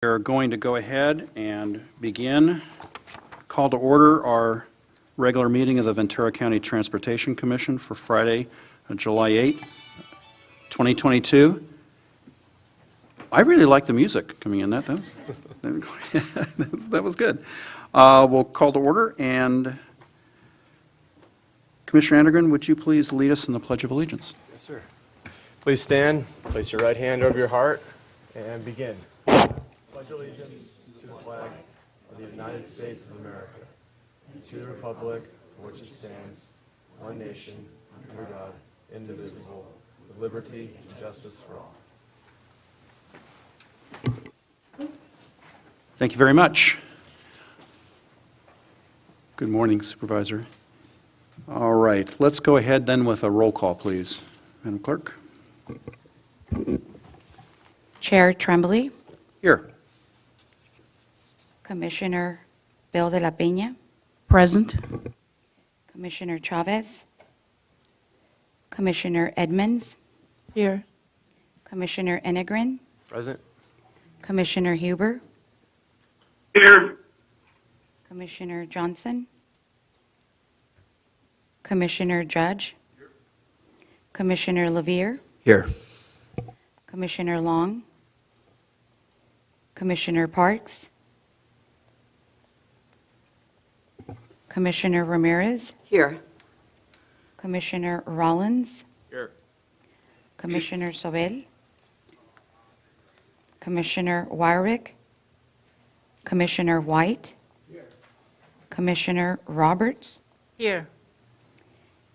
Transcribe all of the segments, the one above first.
We're going to go ahead and begin. Call to order our regular meeting of the Ventura County Transportation Commission for Friday, July 8, 2022. I really like the music coming in. That was good. We'll call to order, and Commissioner Andergren, would you please lead us in the Pledge of Allegiance? Yes, sir. Please stand, place your right hand over your heart, and begin. Pledge allegiance to the flag of the United States of America, and to the republic for which it stands, one nation, under God, indivisible, with liberty and justice for all. Thank you very much. Good morning, Supervisor. All right, let's go ahead then with a roll call, please. Madam Clerk. Chair Tremblay, Here. Commissioner Bill de la Peña, Present. Commissioner Chavez, Commissioner Edmonds, Here. Commissioner Enegren, Present? Commissioner Huber, Here. Commissioner Johnson, Commissioner Judge, Commissioner Levere, Here. Commissioner Long, Commissioner Parks, Commissioner Ramirez, Here. Commissioner Rollins, Here. Commissioner Sobel, Commissioner Wyrick, Commissioner White, Commissioner Roberts. Here.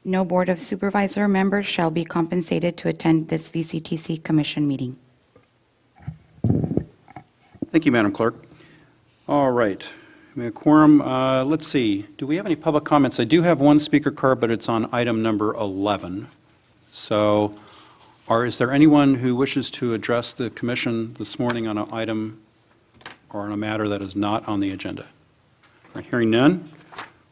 No Board of Supervisor members shall be compensated to attend this VCTC Commission meeting. Thank you, Madam Clerk. All right. We have a quorum. Let's see. Do we have any public comments? I do have one speaker card, but it's on item number 11. So, is there anyone who wishes to address the commission this morning on an item or on a matter that is not on the agenda? All right, hearing none,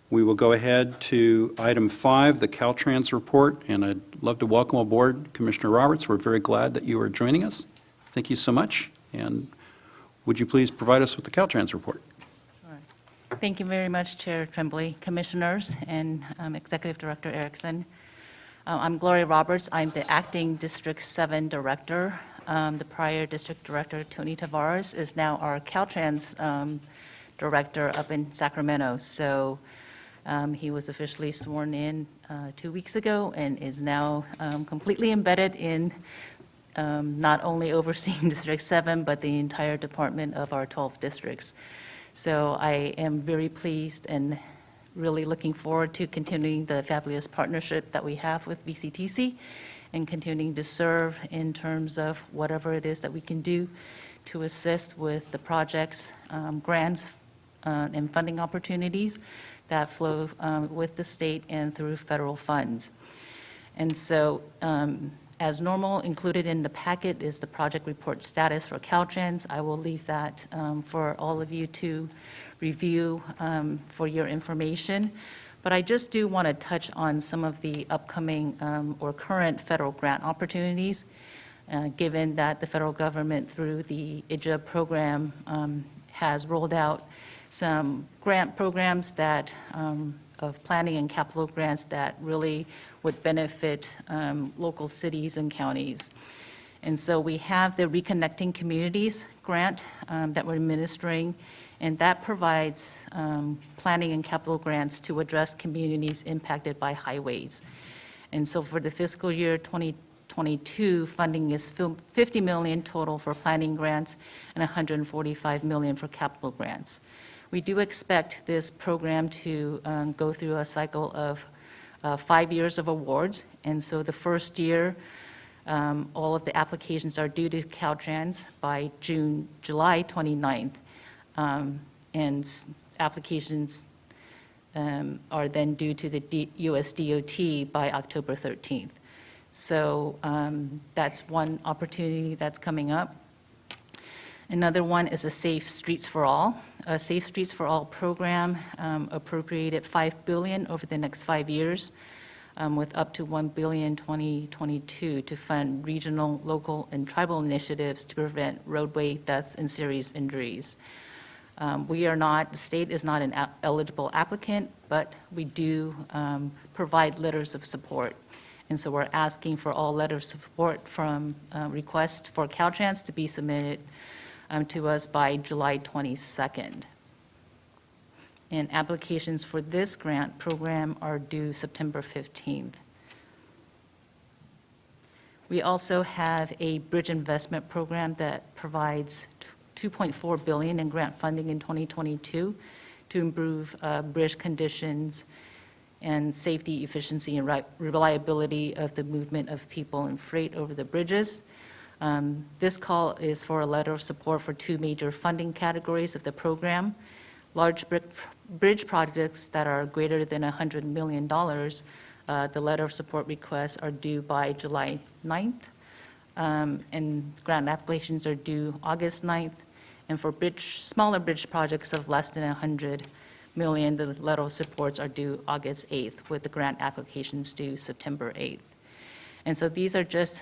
we will go ahead to item 5, the Caltrans report, and I'd love to welcome aboard Commissioner Roberts. We're very glad that you are joining us. Thank you so much. And would you please provide us with the Caltrans report? Thank you very much, Chair Tremblay, Commissioners, and Executive Director Erickson. I'm Gloria Roberts. I'm the Acting District 7 Director. The prior District Director, Tony Tavares, is now our Caltrans Director up in Sacramento. So he was officially sworn in 2 weeks ago and is now completely embedded in not only overseeing District 7, but the entire department of our 12 districts. So I am very pleased and really looking forward to continuing the fabulous partnership that we have with VCTC and continuing to serve in terms of whatever it is that we can do to assist with the projects, grants, and funding opportunities that flow with the state and through federal funds. And so, as normal, included in the packet is the project report status for Caltrans. I will leave that for all of you to review for your information. But I just do want to touch on some of the upcoming or current federal grant opportunities, given that the federal government through the IJA program has rolled out some grant programs that of planning and capital grants that really would benefit local cities and counties. And so we have the Reconnecting Communities grant that we're administering, and that provides planning and capital grants to address communities impacted by highways. And so for the fiscal year 2022, funding is $50 million total for planning grants and $145 million for capital grants. We do expect this program to go through a cycle of 5 years of awards. And so the first year, all of the applications are due to Caltrans by July 29th. And applications are then due to the US DOT by October 13th. So that's one opportunity that's coming up. Another one is a Safe Streets for All. A Safe Streets for All program appropriated $5 billion over the next 5 years. with up to $1 billion 2022 to fund regional, local, and tribal initiatives to prevent roadway deaths and serious injuries. The state is not an eligible applicant, but we do provide letters of support. And so we're asking for all letters of support from requests for Caltrans to be submitted to us by July 22nd. And applications for this grant program are due September 15th. We also have a bridge investment program that provides $2.4 billion in grant funding in 2022 to improve bridge conditions and safety, efficiency, and reliability of the movement of people and freight over the bridges. This call is for a letter of support for two major funding categories of the program. Large bridge projects that are greater than $100 million, the letter of support requests are due by July 9th, and grant applications are due August 9th. And for smaller bridge projects of less than $100 million, the letter of supports are due August 8th, with the grant applications due September 8th. And so these are just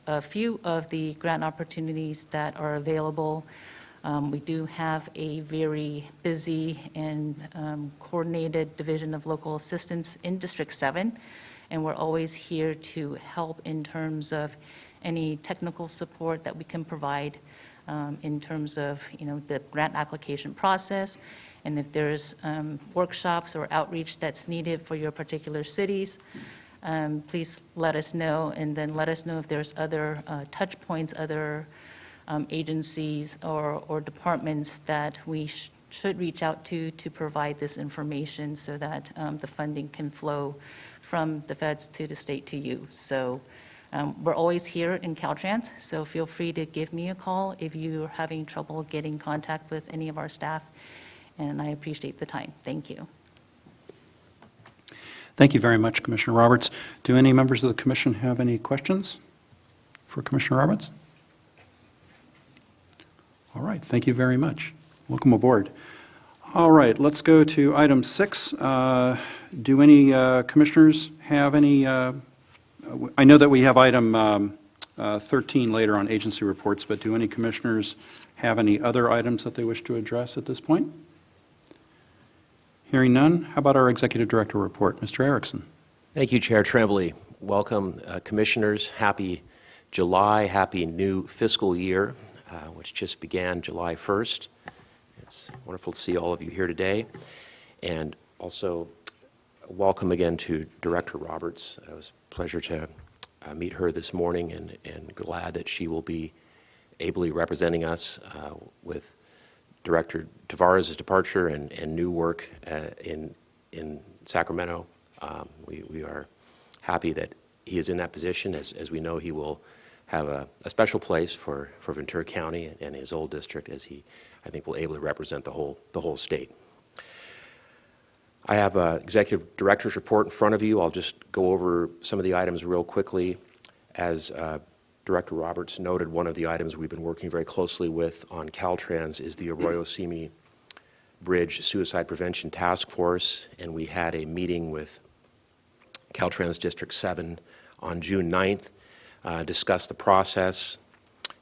a few of the grant opportunities that are available. We do have a very busy and coordinated Division of Local Assistance in District 7, and we're always here to help in terms of any technical support that we can provide in terms of, the grant application process. And if there's workshops or outreach that's needed for your particular cities, please let us know, and then let us know if there's other touch points, other agencies or departments that we should reach out to provide this information so that the funding can flow from the feds to the state to you. So we're always here in Caltrans, so feel free to give me a call if you're having trouble getting contact with any of our staff, and I appreciate the time. Thank you. Thank you very much, Commissioner Roberts. Do any members of the commission have any questions for Commissioner Roberts? All right, thank you very much. Welcome aboard. All right, let's go to item 6. Do any commissioners have any, I know that we have item 13 later on agency reports, but do any commissioners have any other items that they wish to address at this point? Hearing none, how about our Executive Director report? Mr. Erickson. Thank you, Chair Tremblay. Welcome, Commissioners. Happy July, happy new fiscal year, which just began July 1st. It's wonderful to see all of you here today. And also, welcome again to Director Roberts. It was a pleasure to meet her this morning, and glad that she will be ably representing us with Director Tavares' departure and new work in Sacramento. We are happy that he is in that position, as we know he will have a special place for Ventura County and his old district, as he, I think, will ably represent the whole state. I have an Executive Director's report in front of you. I'll just go over some of the items real quickly. As Director Roberts noted, one of the items we've been working very closely with on Caltrans is the Arroyo Simi Bridge Suicide Prevention Task Force, and we had a meeting with Caltrans District 7 on June 9th, discuss the process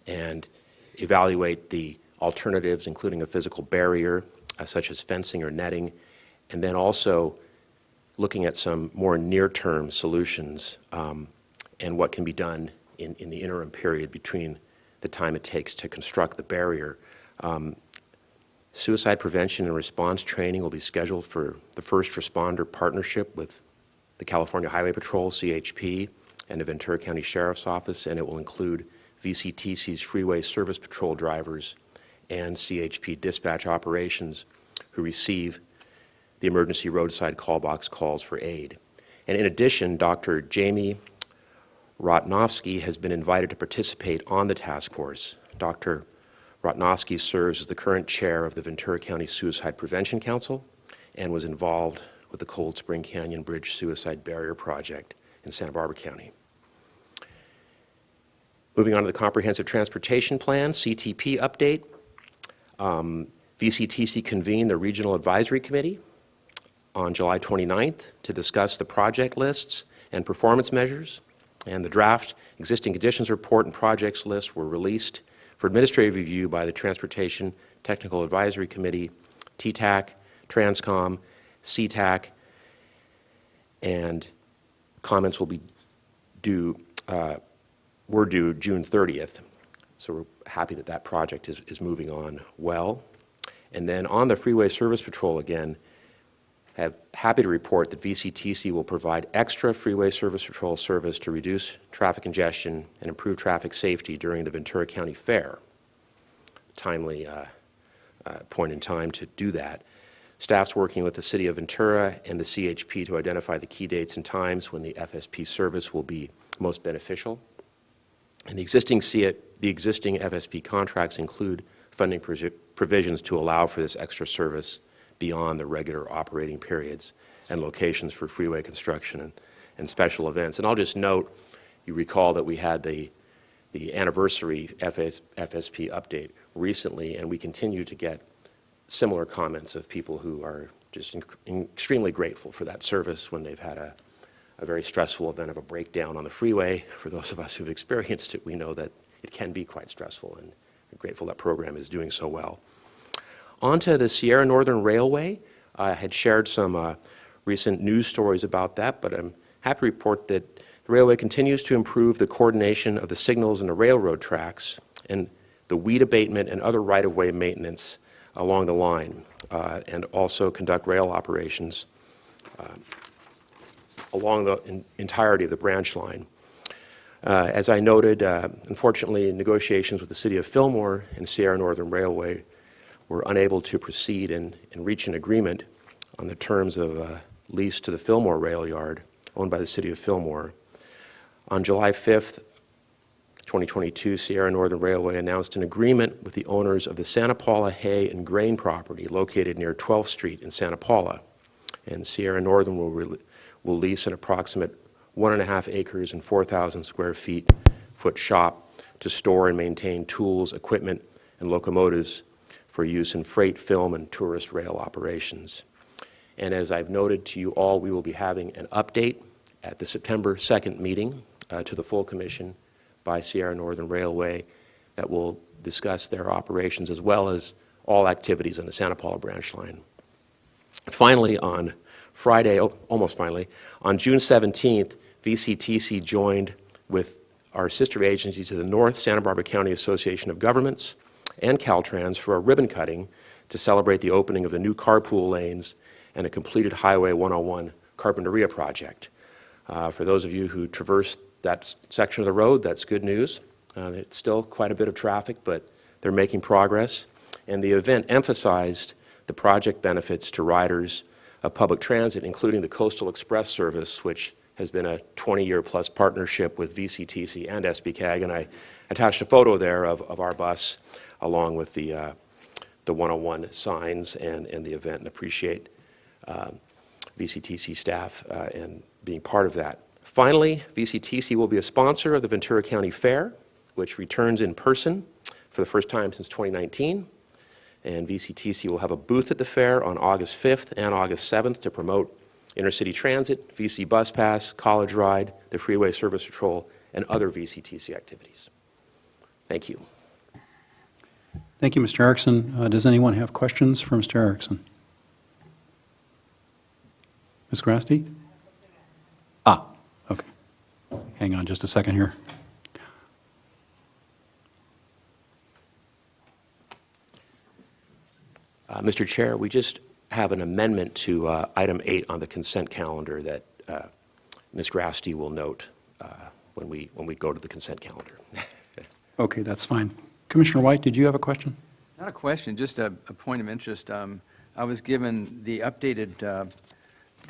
and evaluate the alternatives, including a physical barrier, such as fencing or netting, and then also looking at some more near-term solutions and what can be done in the interim period between the time it takes to construct the barrier. Suicide prevention and response training will be scheduled for the first responder partnership with the California Highway Patrol, CHP, and the Ventura County Sheriff's Office, and it will include VCTC's freeway service patrol drivers and CHP dispatch operations who receive the emergency roadside call box calls for aid. And in addition, Dr. Jamie Rotnovsky has been invited to participate on the task force. Dr. Rotnovsky serves as the current chair of the Ventura County Suicide Prevention Council and was involved with the Cold Spring Canyon Bridge Suicide Barrier Project in Santa Barbara County. Moving on to the Comprehensive Transportation Plan, CTP update. VCTC convened the Regional Advisory Committee on July 29th to discuss the project lists and performance measures, and the draft existing conditions report and projects list were released for administrative review by the Transportation Technical Advisory Committee, TTAC, Transcom, CTAC, and comments will be were due June 30th. So we're happy that that project is moving on well. And then on the Freeway Service Patrol again, happy to report that VCTC will provide extra Freeway Service Patrol service to reduce traffic congestion and improve traffic safety during the Ventura County Fair. Timely point in time to do that. Staff's working with the City of Ventura and the CHP to identify the key dates and times when the FSP service will be most beneficial. And the existing FSP contracts include funding provisions to allow for this extra service beyond the regular operating periods and locations for freeway construction and special events. And I'll just note, you recall that we had the anniversary FSP update recently, and we continue to get similar comments of people who are just extremely grateful for that service when they've had a very stressful event of a breakdown on the freeway. For those of us who've experienced it, we know that it can be quite stressful, and we're grateful that program is doing so well. On to the Sierra Northern Railway. I had shared some recent news stories about that, but I'm happy to report that the railway continues to improve the coordination of the signals and the railroad tracks and the weed abatement and other right-of-way maintenance along the line, and also conduct rail operations along the entirety of the branch line. As I noted, unfortunately, negotiations with the City of Fillmore and Sierra Northern Railway were unable to proceed and reach an agreement on the terms of a lease to the Fillmore Rail Yard, owned by the City of Fillmore. On July 5th, 2022, Sierra Northern Railway announced an agreement with the owners of the Santa Paula hay and grain property located near 12th Street in Santa Paula. And Sierra Northern will lease an approximate 1.5 acres and 4,000 square foot shop to store and maintain tools, equipment, and locomotives for use in freight, film, and tourist rail operations. And as I've noted to you all, we will be having an update at the September 2nd meeting to the full commission by Sierra Northern Railway that will discuss their operations as well as all activities on the Santa Paula branch line. Finally, on Friday, almost finally, on June 17th, VCTC joined with our sister agency to the North Santa Barbara County Association of Governments and Caltrans for a ribbon cutting to celebrate the opening of the new carpool lanes and a completed Highway 101 Carpinteria project. For those of you who traverse that section of the road, that's good news. It's still quite a bit of traffic, but they're making progress. And the event emphasized the project benefits to riders of public transit, including the Coastal Express service, which has been a 20-year plus partnership with VCTC and SBCAG. And I attached a photo there of our bus along with the 101 signs and the event, and appreciate VCTC staff and being part of that. Finally, VCTC will be a sponsor of the Ventura County Fair, which returns in person for the first time since 2019. And VCTC will have a booth at the fair on August 5th and August 7th to promote intercity transit, VC Bus Pass, College Ride, the Freeway Service Patrol, and other VCTC activities. Thank you. Thank you, Mr. Erickson. Does anyone have questions for Mr. Erickson? Ms. Grasty? Okay. Hang on just a second here. Mr. Chair, we just have an amendment to item 8 on the consent calendar that Ms. Grasty will note when we go to the consent calendar. Okay, that's fine. Commissioner White, did you have a question? Not a question, just a point of interest. I was given the updated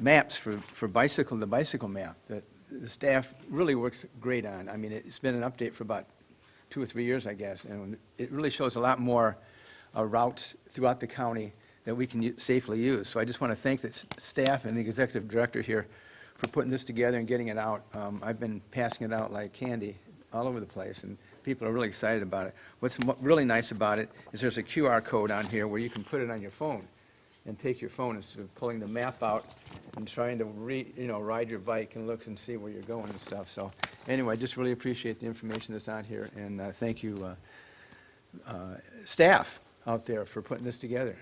maps for the bicycle map that the staff really works great on. I mean, it's been an update for about 2 or 3 years, I guess, and it really shows a lot more routes throughout the county that we can safely use. So I just want to thank the staff and the executive director here for putting this together and getting it out. I've been passing it out like candy all over the place, and people are really excited about it. What's really nice about it is there's a QR code on here where you can put it on your phone. and take your phone instead of pulling the map out and trying to ride your bike and look and see where you're going and stuff. So anyway, I just really appreciate the information that's on here, and thank you, staff out there, for putting this together.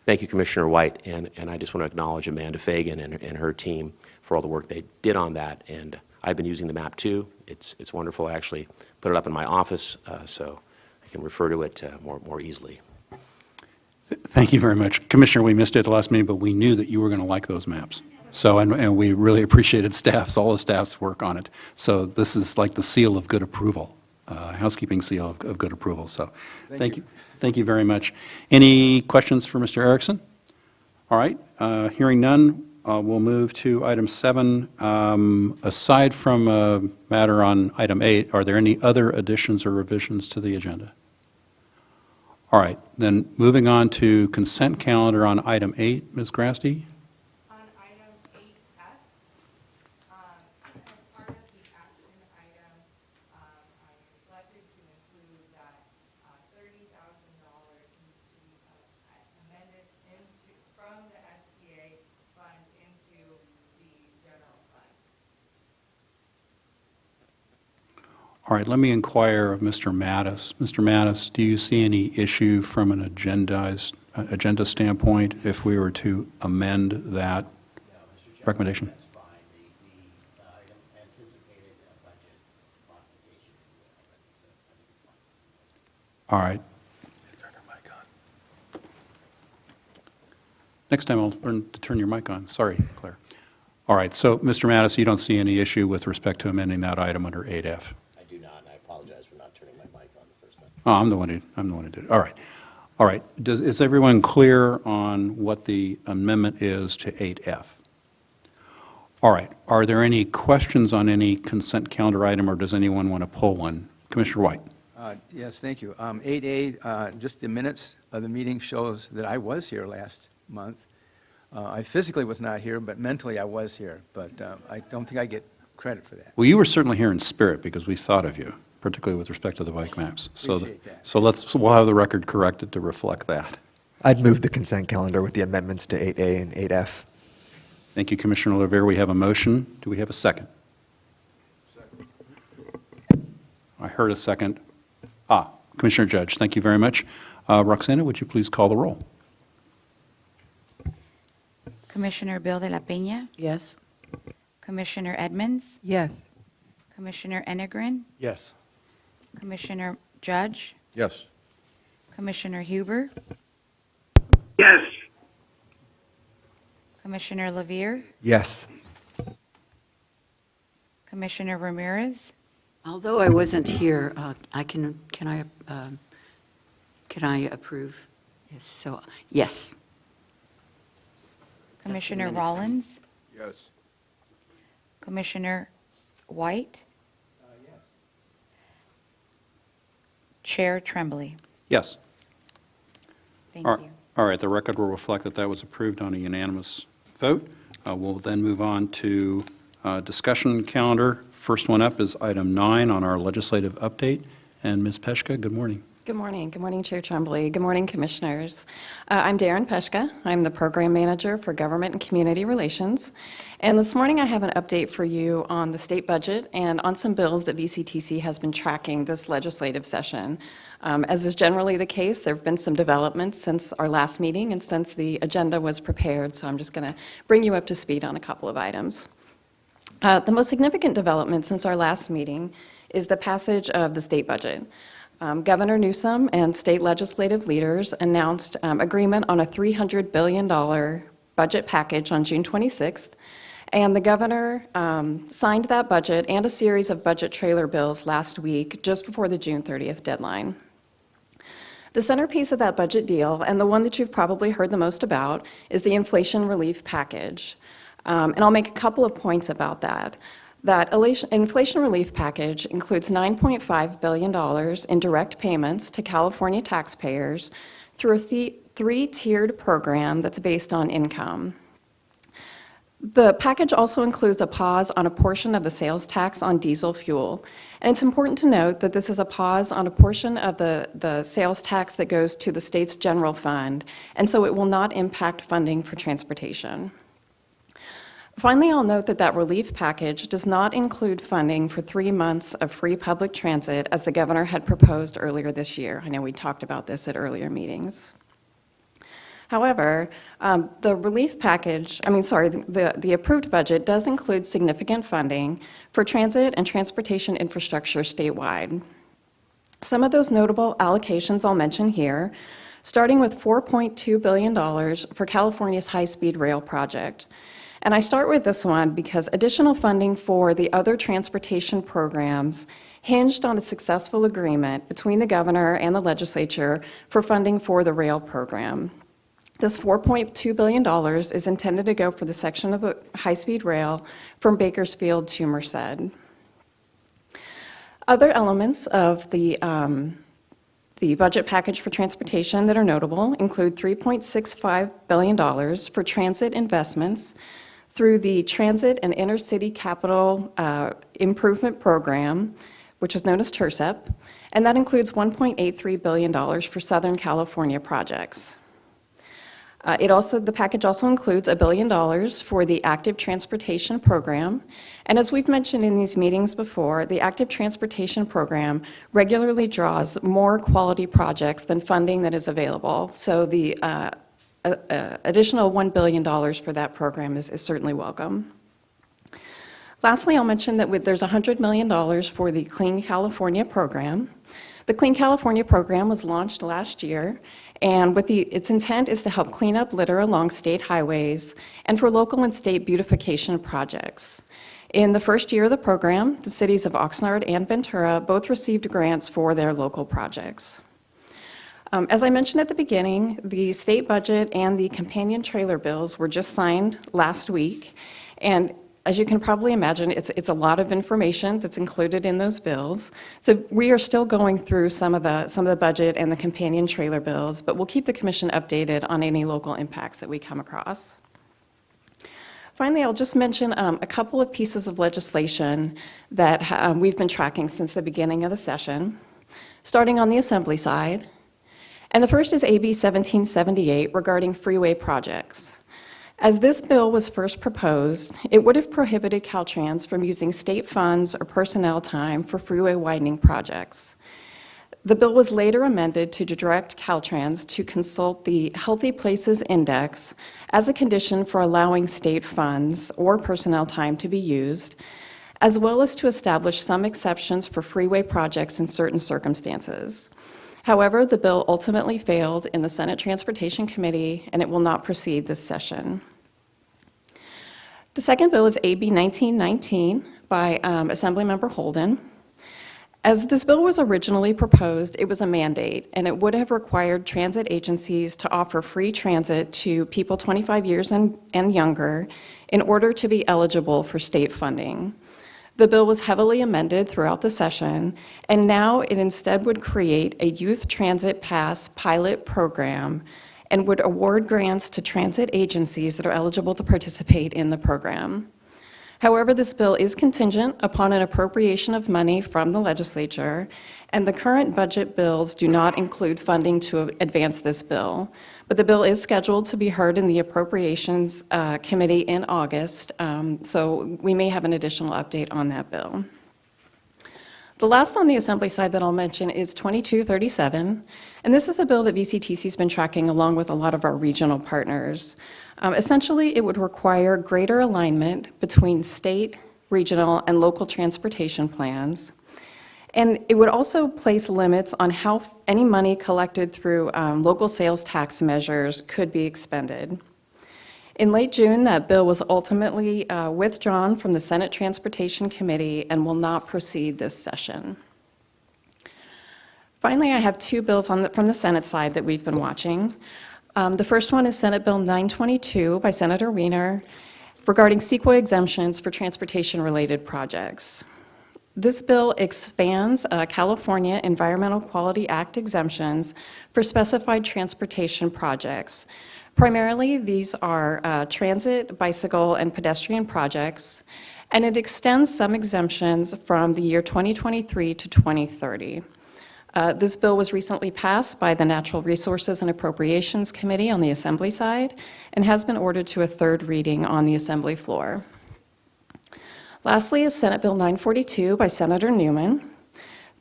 Thank you, Commissioner White, and I just want to acknowledge Amanda Fagan and her team for all the work they did on that, and I've been using the map too. It's wonderful. I actually put it up in my office so I can refer to it more easily. Thank you very much. Commissioner, we missed it at the last meeting, but we knew that you were going to like those maps. So, and we really appreciated all the staff's work on it. So this is like the seal of good approval, housekeeping seal of good approval. So thank you. Thank you very much. Any questions for Mr. Erickson? All right, hearing none, we'll move to item 7. Aside from a matter on item 8, are there any other additions or revisions to the agenda? All right, then moving on to consent calendar on item 8, Ms. Grasty? On item 8F, as part of the action item, I selected to include that $30,000 needs to be amended from the STA fund into the general fund. All right, let me inquire of Mr. Mattis. Mr. Mattis, do you see any issue from an agenda standpoint if we were to amend that recommendation? That's fine. The item anticipated budget modification. So I think it's fine. All right. Next time I'll learn to turn your mic on. Sorry, Claire. All right, so Mr. Mattis, you don't see any issue with respect to amending that item under 8F? I do not, and I apologize for not turning my mic on the first time. Oh, I'm the one who did it. All right. All right. Is everyone clear on what the amendment is to 8F? All right. Are there any questions on any consent calendar item, or does anyone want to pull one? Commissioner White. Yes, thank you. 8A, just the minutes of the meeting shows that I was here last month. I physically was not here, but mentally I was here, but I don't think I get credit for that. Well, you were certainly here in spirit because we thought of you, particularly with respect to the bike maps. Appreciate that. So we'll have the record corrected to reflect that. I'd move the consent calendar with the amendments to 8A and 8F. Thank you, Commissioner Lavere. We have a motion. Do we have a second? I heard a second. Commissioner Judge, thank you very much. Roxana, would you please call the roll? Commissioner Bill de la Peña, Yes. Commissioner Edmonds, Yes. Commissioner Enegren, Yes. Commissioner Judge, Yes. Commissioner Huber, yes, Commissioner Lavere, Yes. Commissioner Ramirez, Although I wasn't here, can I approve? Yes, so, yes. Commissioner minutes, Rollins, Yes. Commissioner White, Chair Tremblay. Yes. Thank All you. all right, the record will reflect that that was approved on a unanimous vote. We'll then move on to discussion calendar. First one up is item 9 on our legislative update. And Ms. Peshka, good morning. Good morning. Good morning, Chair Tremblay. Good morning, Commissioners. I'm Darren Peshka. I'm the Program Manager for Government and Community Relations. And this morning I have an update for you on the state budget and on some bills that VCTC has been tracking this legislative session. As is generally the case, there have been some developments since our last meeting and since the agenda was prepared, so I'm just going to bring you up to speed on a couple of items. The most significant development since our last meeting is the passage of the state budget. Governor Newsom and state legislative leaders announced agreement on a $300 billion budget package on June 26th, and the governor signed that budget and a series of budget trailer bills last week, just before the June 30th deadline. The centerpiece of that budget deal, and the one that you've probably heard the most about, is the inflation relief package. And I'll make a couple of points about that. That inflation relief package includes $9.5 billion in direct payments to California taxpayers through a three-tiered program that's based on income. The package also includes a pause on a portion of the sales tax on diesel fuel. And it's important to note that this is a pause on a portion of the sales tax that goes to the state's general fund, and so it will not impact funding for transportation. Finally, I'll note that that relief package does not include funding for 3 months of free public transit as the governor had proposed earlier this year. I know we talked about this at earlier meetings. However, the relief package, the approved budget does include significant funding for transit and transportation infrastructure statewide. Some of those notable allocations I'll mention here, starting with $4.2 billion for California's high-speed rail project. And I start with this one because additional funding for the other transportation programs hinged on a successful agreement between the governor and the legislature for funding for the rail program. This $4.2 billion is intended to go for the section of the high-speed rail from Bakersfield to Merced. Other elements of the budget package for transportation that are notable include $3.65 billion for transit investments through the Transit and Intercity Capital Improvement Program, which is known as TIRCEP, and that includes $1.83 billion for Southern California projects. The package also includes $1 billion for the Active Transportation Program. And as we've mentioned in these meetings before, the Active Transportation Program regularly draws more quality projects than funding that is available. So the additional $1 billion for that program is certainly welcome. Lastly, I'll mention that there's $100 million for the Clean California program. The Clean California program was launched last year, and its intent is to help clean up litter along state highways and for local and state beautification projects. In the first year of the program, the cities of Oxnard and Ventura both received grants for their local projects. As I mentioned at the beginning, the state budget and the companion trailer bills were just signed last week, and as you can probably imagine, it's a lot of information that's included in those bills. So we are still going through some of the budget and the companion trailer bills, but we'll keep the commission updated on any local impacts that we come across. Finally, I'll just mention a couple of pieces of legislation that we've been tracking since the beginning of the session, starting on the Assembly side. And the first is AB 1778 regarding freeway projects. As this bill was first proposed, it would have prohibited Caltrans from using state funds or personnel time for freeway widening projects. The bill was later amended to direct Caltrans to consult the Healthy Places Index as a condition for allowing state funds or personnel time to be used, as well as to establish some exceptions for freeway projects in certain circumstances. However, the bill ultimately failed in the Senate Transportation Committee, and it will not proceed this session. The second bill is AB 1919 by Assemblymember Holden. As this bill was originally proposed, it was a mandate, and it would have required transit agencies to offer free transit to people 25 years and younger in order to be eligible for state funding. The bill was heavily amended throughout the session, and now it instead would create a youth transit pass pilot program and would award grants to transit agencies that are eligible to participate in the program. However, this bill is contingent upon an appropriation of money from the legislature, and the current budget bills do not include funding to advance this bill. But the bill is scheduled to be heard in the Appropriations Committee in August, so we may have an additional update on that bill. The last on the Assembly side that I'll mention is 2237, and this is a bill that VCTC has been tracking along with a lot of our regional partners. Essentially, it would require greater alignment between state, regional, and local transportation plans. And it would also place limits on how any money collected through local sales tax measures could be expended. In late June, that bill was ultimately withdrawn from the Senate Transportation Committee and will not proceed this session. Finally, I have two bills from the Senate side that we've been watching. The first one is Senate Bill 922 by Senator Wiener regarding CEQA exemptions for transportation-related projects. This bill expands California Environmental Quality Act exemptions for specified transportation projects, Primarily, these are transit, bicycle, and pedestrian projects, and it extends some exemptions from the year 2023 to 2030. This bill was recently passed by the Natural Resources and Appropriations Committee on the Assembly side and has been ordered to a third reading on the Assembly floor. Lastly is Senate Bill 942 by Senator Newman.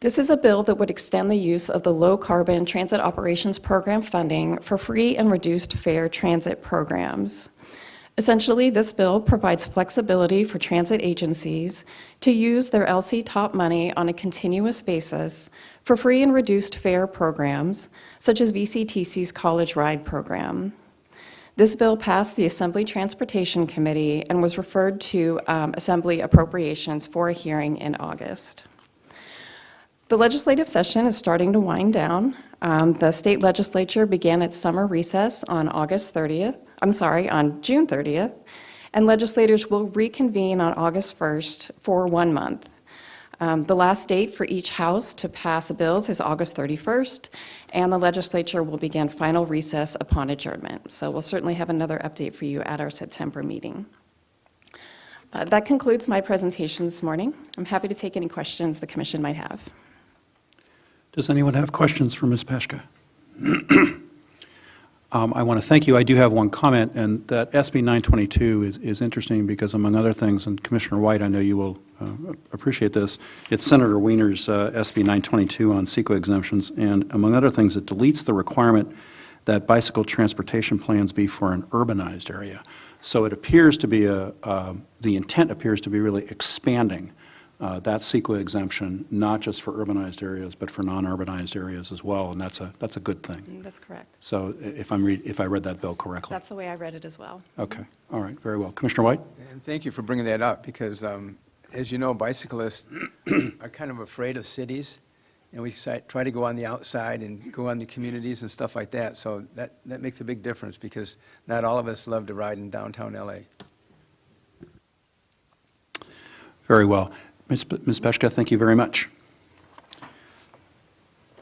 This is a bill that would extend the use of the Low Carbon Transit Operations Program funding for free and reduced fare transit programs. Essentially, this bill provides flexibility for transit agencies to use their LC TOP money on a continuous basis for free and reduced fare programs, such as VCTC's College Ride program. This bill passed the Assembly Transportation Committee and was referred to Assembly Appropriations for a hearing in August. The legislative session is starting to wind down. The state legislature began its summer recess on on June 30th, and legislators will reconvene on August 1st for 1 month. The last date for each house to pass bills is August 31st, and the legislature will begin final recess upon adjournment. So we'll certainly have another update for you at our September meeting. That concludes my presentation this morning. I'm happy to take any questions the commission might have. Does anyone have questions for Ms. Peshka? I want to thank you. I do have one comment, and that SB 922 is interesting because, among other things, and Commissioner White, I know you will appreciate this, it's Senator Wiener's SB 922 on CEQA exemptions, and among other things, it deletes the requirement that bicycle transportation plans be for an urbanized area. So it appears to be the intent appears to be really expanding that CEQA exemption, not just for urbanized areas, but for non-urbanized areas as well, and that's a good thing. That's correct. So if I read that bill correctly. That's the way I read it as well. Okay, all right, very well. Commissioner White? And thank you for bringing that up, because as you know, bicyclists are kind of afraid of cities, and we try to go on the outside and go on the communities and stuff like that, so that makes a big difference, because not all of us love to ride in downtown LA. Very well. Ms. Peshka, thank you very much.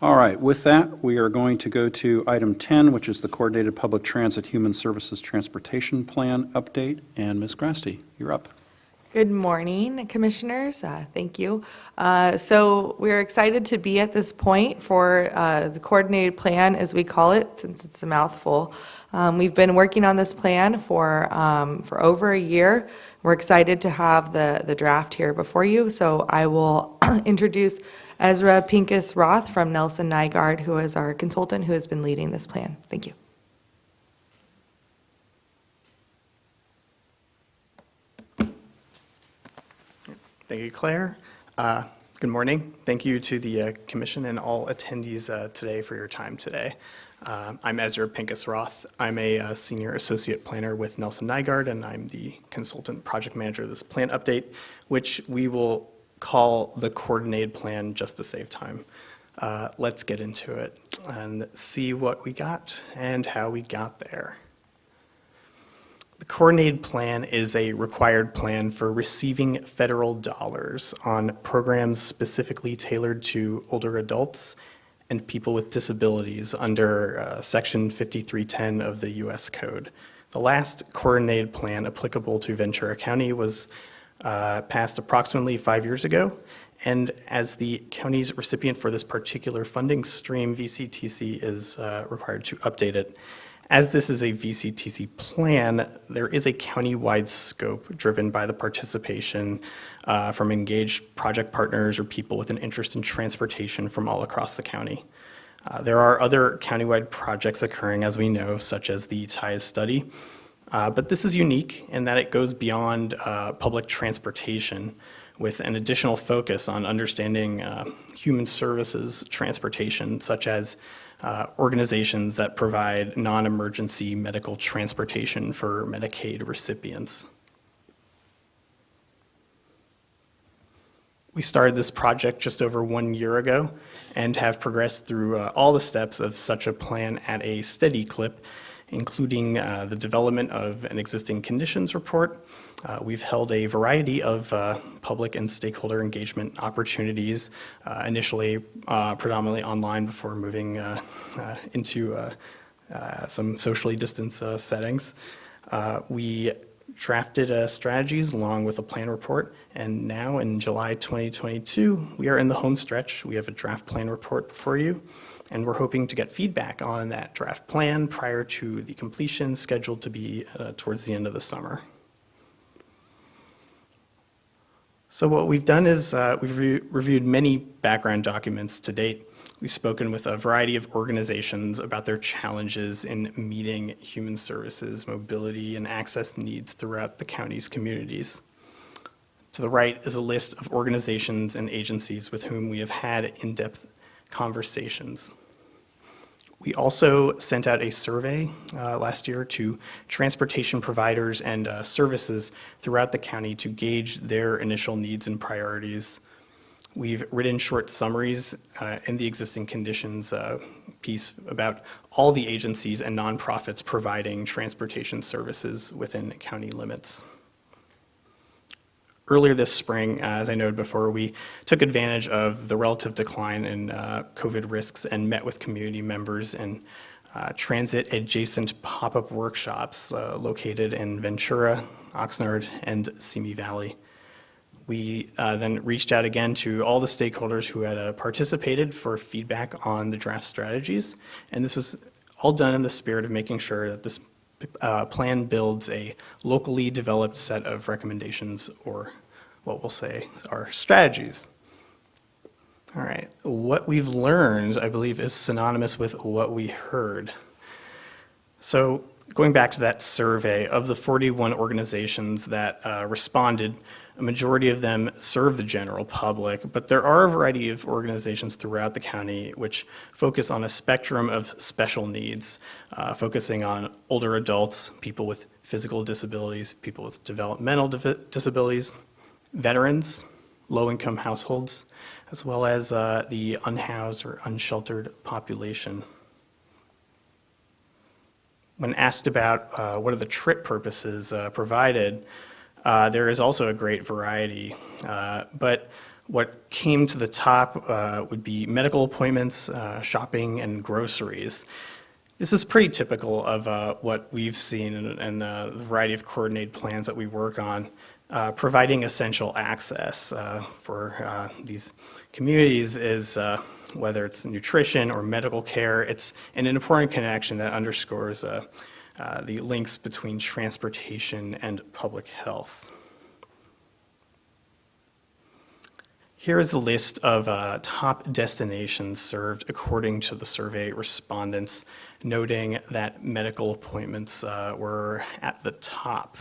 All right, with that, we are going to go to item 10, which is the Coordinated Public Transit Human Services Transportation Plan update. And Ms. Grasty, you're up. Good morning, Commissioners. Thank you. So we're excited to be at this point for the coordinated plan, as we call it, since it's a mouthful. We've been working on this plan for over a year. We're excited to have the draft here before you. So I will introduce Ezra Pincus-Roth from Nelson Nygaard, who is our consultant who has been leading this plan. Thank you. Thank you, Claire. Good morning. Thank you to the Commission and all attendees today for your time today. I'm Ezra Pincus-Roth. I'm a Senior Associate Planner with Nelson Nygaard, and I'm the Consultant Project Manager of this plan update, which we will call the Coordinated Plan just to save time. Let's get into it and see what we got and how we got there. The Coordinated Plan is a required plan for receiving federal dollars on programs specifically tailored to older adults and people with disabilities under Section 5310 of the U.S. Code. The last Coordinated Plan applicable to Ventura County was passed approximately 5 years ago, and as the county's recipient for this particular funding stream, VCTC is required to update it. As this is a VCTC plan, there is a county-wide scope driven by the participation from engaged project partners or people with an interest in transportation from all across the county. There are other countywide projects occurring, as we know, such as the TIES study, but this is unique in that it goes beyond public transportation with an additional focus on understanding human services transportation, such as organizations that provide non-emergency medical transportation for Medicaid recipients. We started this project just over 1 year ago and have progressed through all the steps of such a plan at a steady clip, including the development of an existing conditions report. We've held a variety of public and stakeholder engagement opportunities, initially predominantly online before moving into some socially distanced settings. We drafted strategies along with a plan report, and now in July 2022, we are in the home stretch. We have a draft plan report for you, and we're hoping to get feedback on that draft plan prior to the completion scheduled to be towards the end of the summer. So what we've done is we've reviewed many background documents to date. We've spoken with a variety of organizations about their challenges in meeting human services, mobility, and access needs throughout the county's communities. To the right is a list of organizations and agencies with whom we have had in-depth conversations. We also sent out a survey last year to transportation providers and services throughout the county to gauge their initial needs and priorities. We've written short summaries in the existing conditions piece about all the agencies and nonprofits providing transportation services within county limits. Earlier this spring, as I noted before, we took advantage of the relative decline in COVID risks and met with community members in transit-adjacent pop-up workshops located in Ventura, Oxnard, and Simi Valley. We then reached out again to all the stakeholders who had participated for feedback on the draft strategies, and this was all done in the spirit of making sure that this plan builds a locally developed set of recommendations, or what we'll say are strategies. All right, what we've learned, I believe, is synonymous with what we heard. So going back to that survey, of the 41 organizations that responded, a majority of them serve the general public, but there are a variety of organizations throughout the county which focus on a spectrum of special needs, focusing on older adults, people with physical disabilities, people with developmental disabilities, veterans, low-income households, as well as the unhoused or unsheltered population. When asked about what are the trip purposes provided, there is also a great variety, but what came to the top would be medical appointments, shopping, and groceries. This is pretty typical of what we've seen in the variety of coordinated plans that we work on, providing essential access for these communities is whether it's nutrition or medical care. It's an important connection that underscores the links between transportation and public health. Here is a list of top destinations served according to the survey respondents, noting that medical appointments were at the top.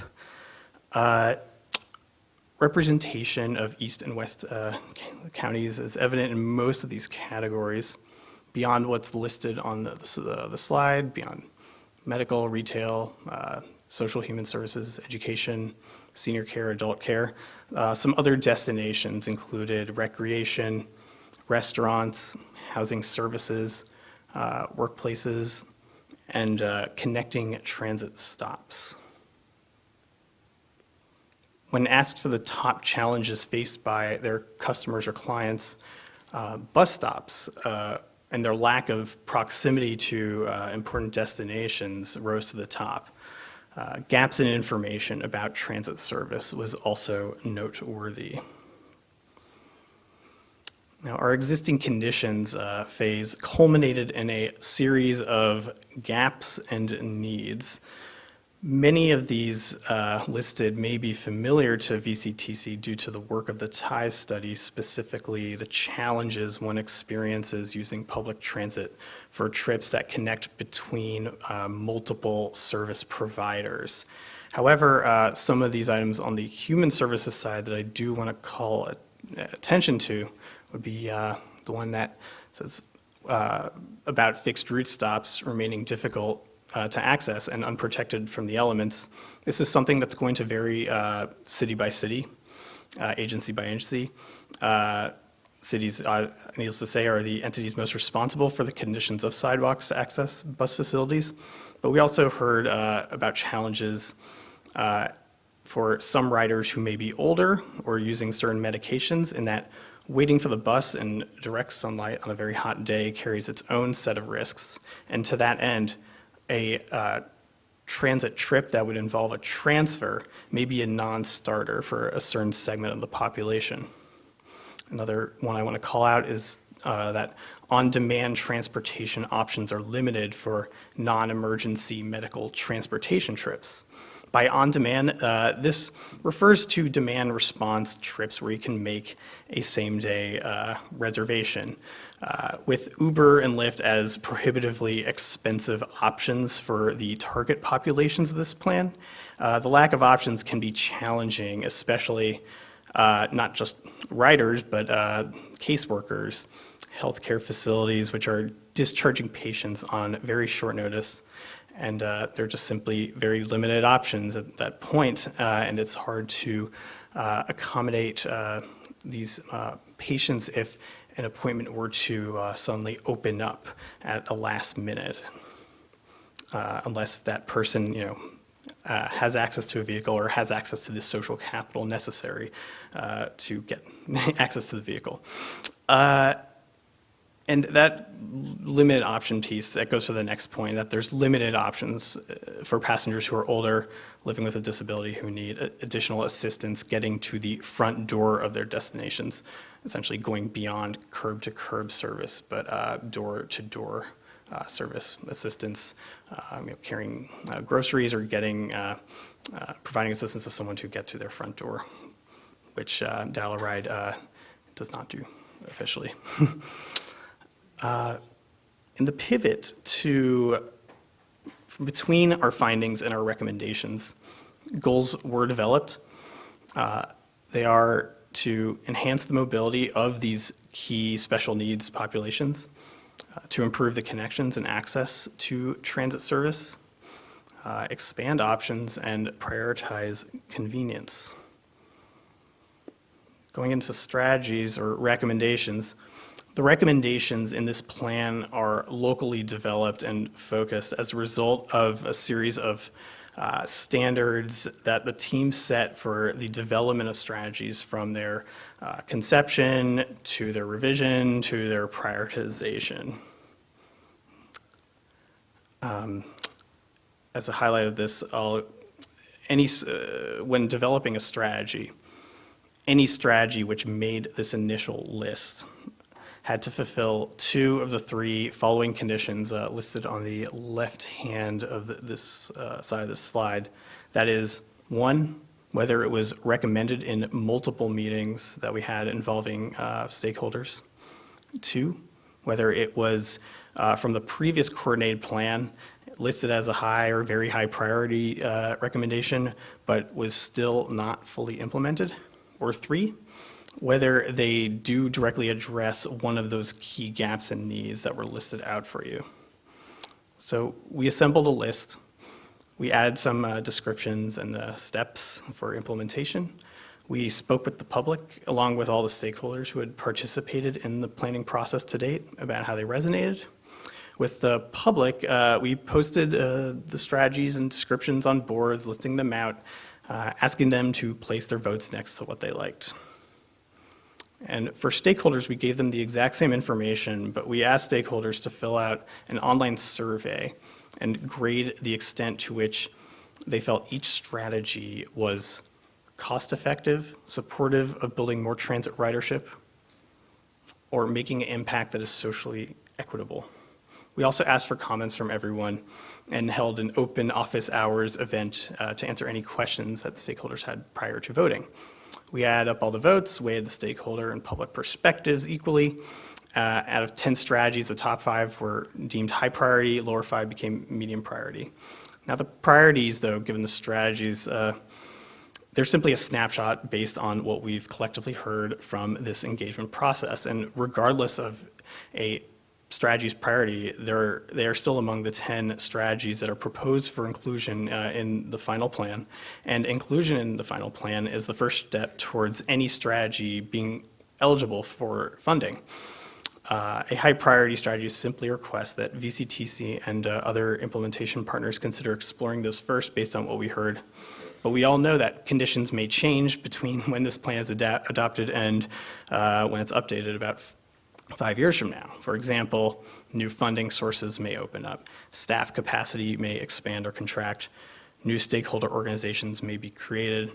Representation of East and West counties is evident in most of these categories, beyond what's listed on the slide, beyond medical, retail, social human services, education, senior care, adult care. Some other destinations included recreation, restaurants, housing services, workplaces, and connecting transit stops. When asked for the top challenges faced by their customers or clients, bus stops and their lack of proximity to important destinations rose to the top. Gaps in information about transit service was also noteworthy. Now, our existing conditions phase culminated in a series of gaps and needs. Many of these listed may be familiar to VCTC due to the work of the TIES study, specifically the challenges one experiences using public transit for trips that connect between multiple service providers. However, some of these items on the human services side that I do want to call attention to would be the one that says about fixed route stops remaining difficult to access and unprotected from the elements. This is something that's going to vary city by city, agency by agency. Cities, needless to say, are the entities most responsible for the conditions of sidewalks to access bus facilities. But we also heard about challenges for some riders who may be older or using certain medications, in that waiting for the bus in direct sunlight on a very hot day carries its own set of risks. And to that end, a transit trip that would involve a transfer may be a non-starter for a certain segment of the population. Another one I want to call out is that on-demand transportation options are limited for non-emergency medical transportation trips. By on-demand, this refers to demand response trips where you can make a same-day reservation. With Uber and Lyft as prohibitively expensive options for the target populations of this plan, the lack of options can be challenging, especially not just riders, but caseworkers, healthcare facilities, which are discharging patients on very short notice. And they're just simply very limited options at that point, and it's hard to accommodate these patients if an appointment were to suddenly open up at a last minute, unless that person, has access to a vehicle or has access to the social capital necessary to get access to the vehicle. And that limited option piece, that goes to the next point, that there's limited options for passengers who are older, living with a disability, who need additional assistance getting to the front door of their destinations, essentially going beyond curb-to-curb service, but door-to-door service assistance, carrying groceries or providing assistance to someone to get to their front door, which Dial-A-Ride does not do officially. In the pivot between our findings and our recommendations, goals were developed. They are to enhance the mobility of these key special needs populations, to improve the connections and access to transit service, expand options, and prioritize convenience. Going into strategies or recommendations, the recommendations in this plan are locally developed and focused as a result of a series of standards that the team set for the development of strategies, from their conception to their revision to their prioritization. As a highlight of this, when developing a strategy, any strategy which made this initial list had to fulfill 2 of the 3 following conditions listed on the left hand of this side of this slide. That is, 1, whether it was recommended in multiple meetings that we had involving stakeholders. 2, whether it was from the previous coordinated plan listed as a high or very high priority recommendation, but was still not fully implemented. Or 3, whether they do directly address one of those key gaps and needs that were listed out for you. So we assembled a list. We added some descriptions and steps for implementation. We spoke with the public, along with all the stakeholders who had participated in the planning process to date, about how they resonated. With the public, we posted the strategies and descriptions on boards, listing them out, asking them to place their votes next to what they liked. And for stakeholders, we gave them the exact same information, but we asked stakeholders to fill out an online survey and grade the extent to which they felt each strategy was cost-effective, supportive of building more transit ridership, or making an impact that is socially equitable. We also asked for comments from everyone and held an open office hours event to answer any questions that the stakeholders had prior to voting. We added up all the votes, weighed the stakeholder and public perspectives equally. Out of 10 strategies, the top 5 were deemed high priority, lower 5 became medium priority. Now the priorities, though, given the strategies, they're simply a snapshot based on what we've collectively heard from this engagement process. And regardless of a strategy's priority, they are still among the 10 strategies that are proposed for inclusion in the final plan. And inclusion in the final plan is the first step towards any strategy being eligible for funding. A high priority strategy simply requests that VCTC and other implementation partners consider exploring those first based on what we heard. But we all know that conditions may change between when this plan is adopted and when it's updated about 5 years from now. For example, new funding sources may open up, staff capacity may expand or contract, new stakeholder organizations may be created,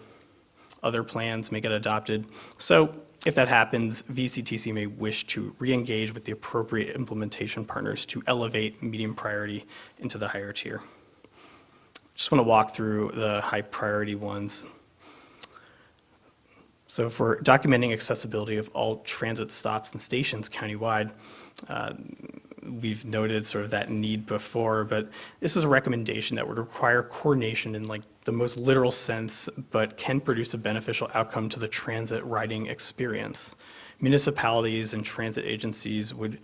other plans may get adopted. So if that happens, VCTC may wish to re-engage with the appropriate implementation partners to elevate medium priority into the higher tier. Just want to walk through the high priority ones. So for documenting accessibility of all transit stops and stations countywide, we've noted sort of that need before, but this is a recommendation that would require coordination in like the most literal sense, but can produce a beneficial outcome to the transit riding experience. Municipalities and transit agencies would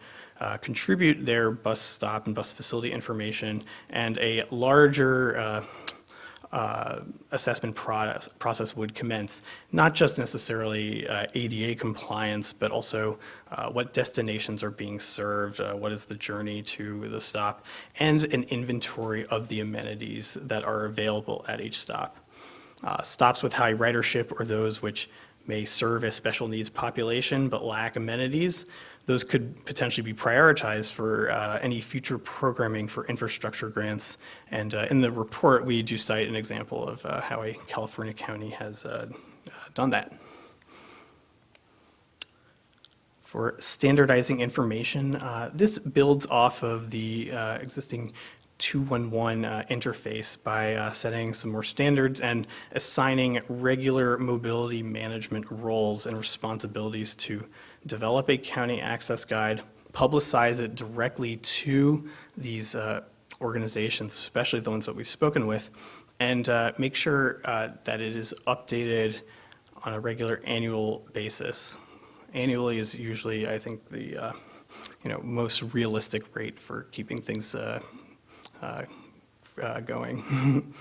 contribute their bus stop and bus facility information, and a larger assessment process would commence, not just necessarily ADA compliance, but also what destinations are being served, what is the journey to the stop, and an inventory of the amenities that are available at each stop. Stops with high ridership or those which may serve a special needs population but lack amenities, those could potentially be prioritized for any future programming for infrastructure grants. And in the report, we do cite an example of how a California county has done that. For standardizing information, this builds off of the existing 211 interface by setting some more standards and assigning regular mobility management roles and responsibilities to develop a county access guide, publicize it directly to these organizations, especially the ones that we've spoken with, and make sure that it is updated on a regular annual basis. Annually is usually, I think, the most realistic rate for keeping things going.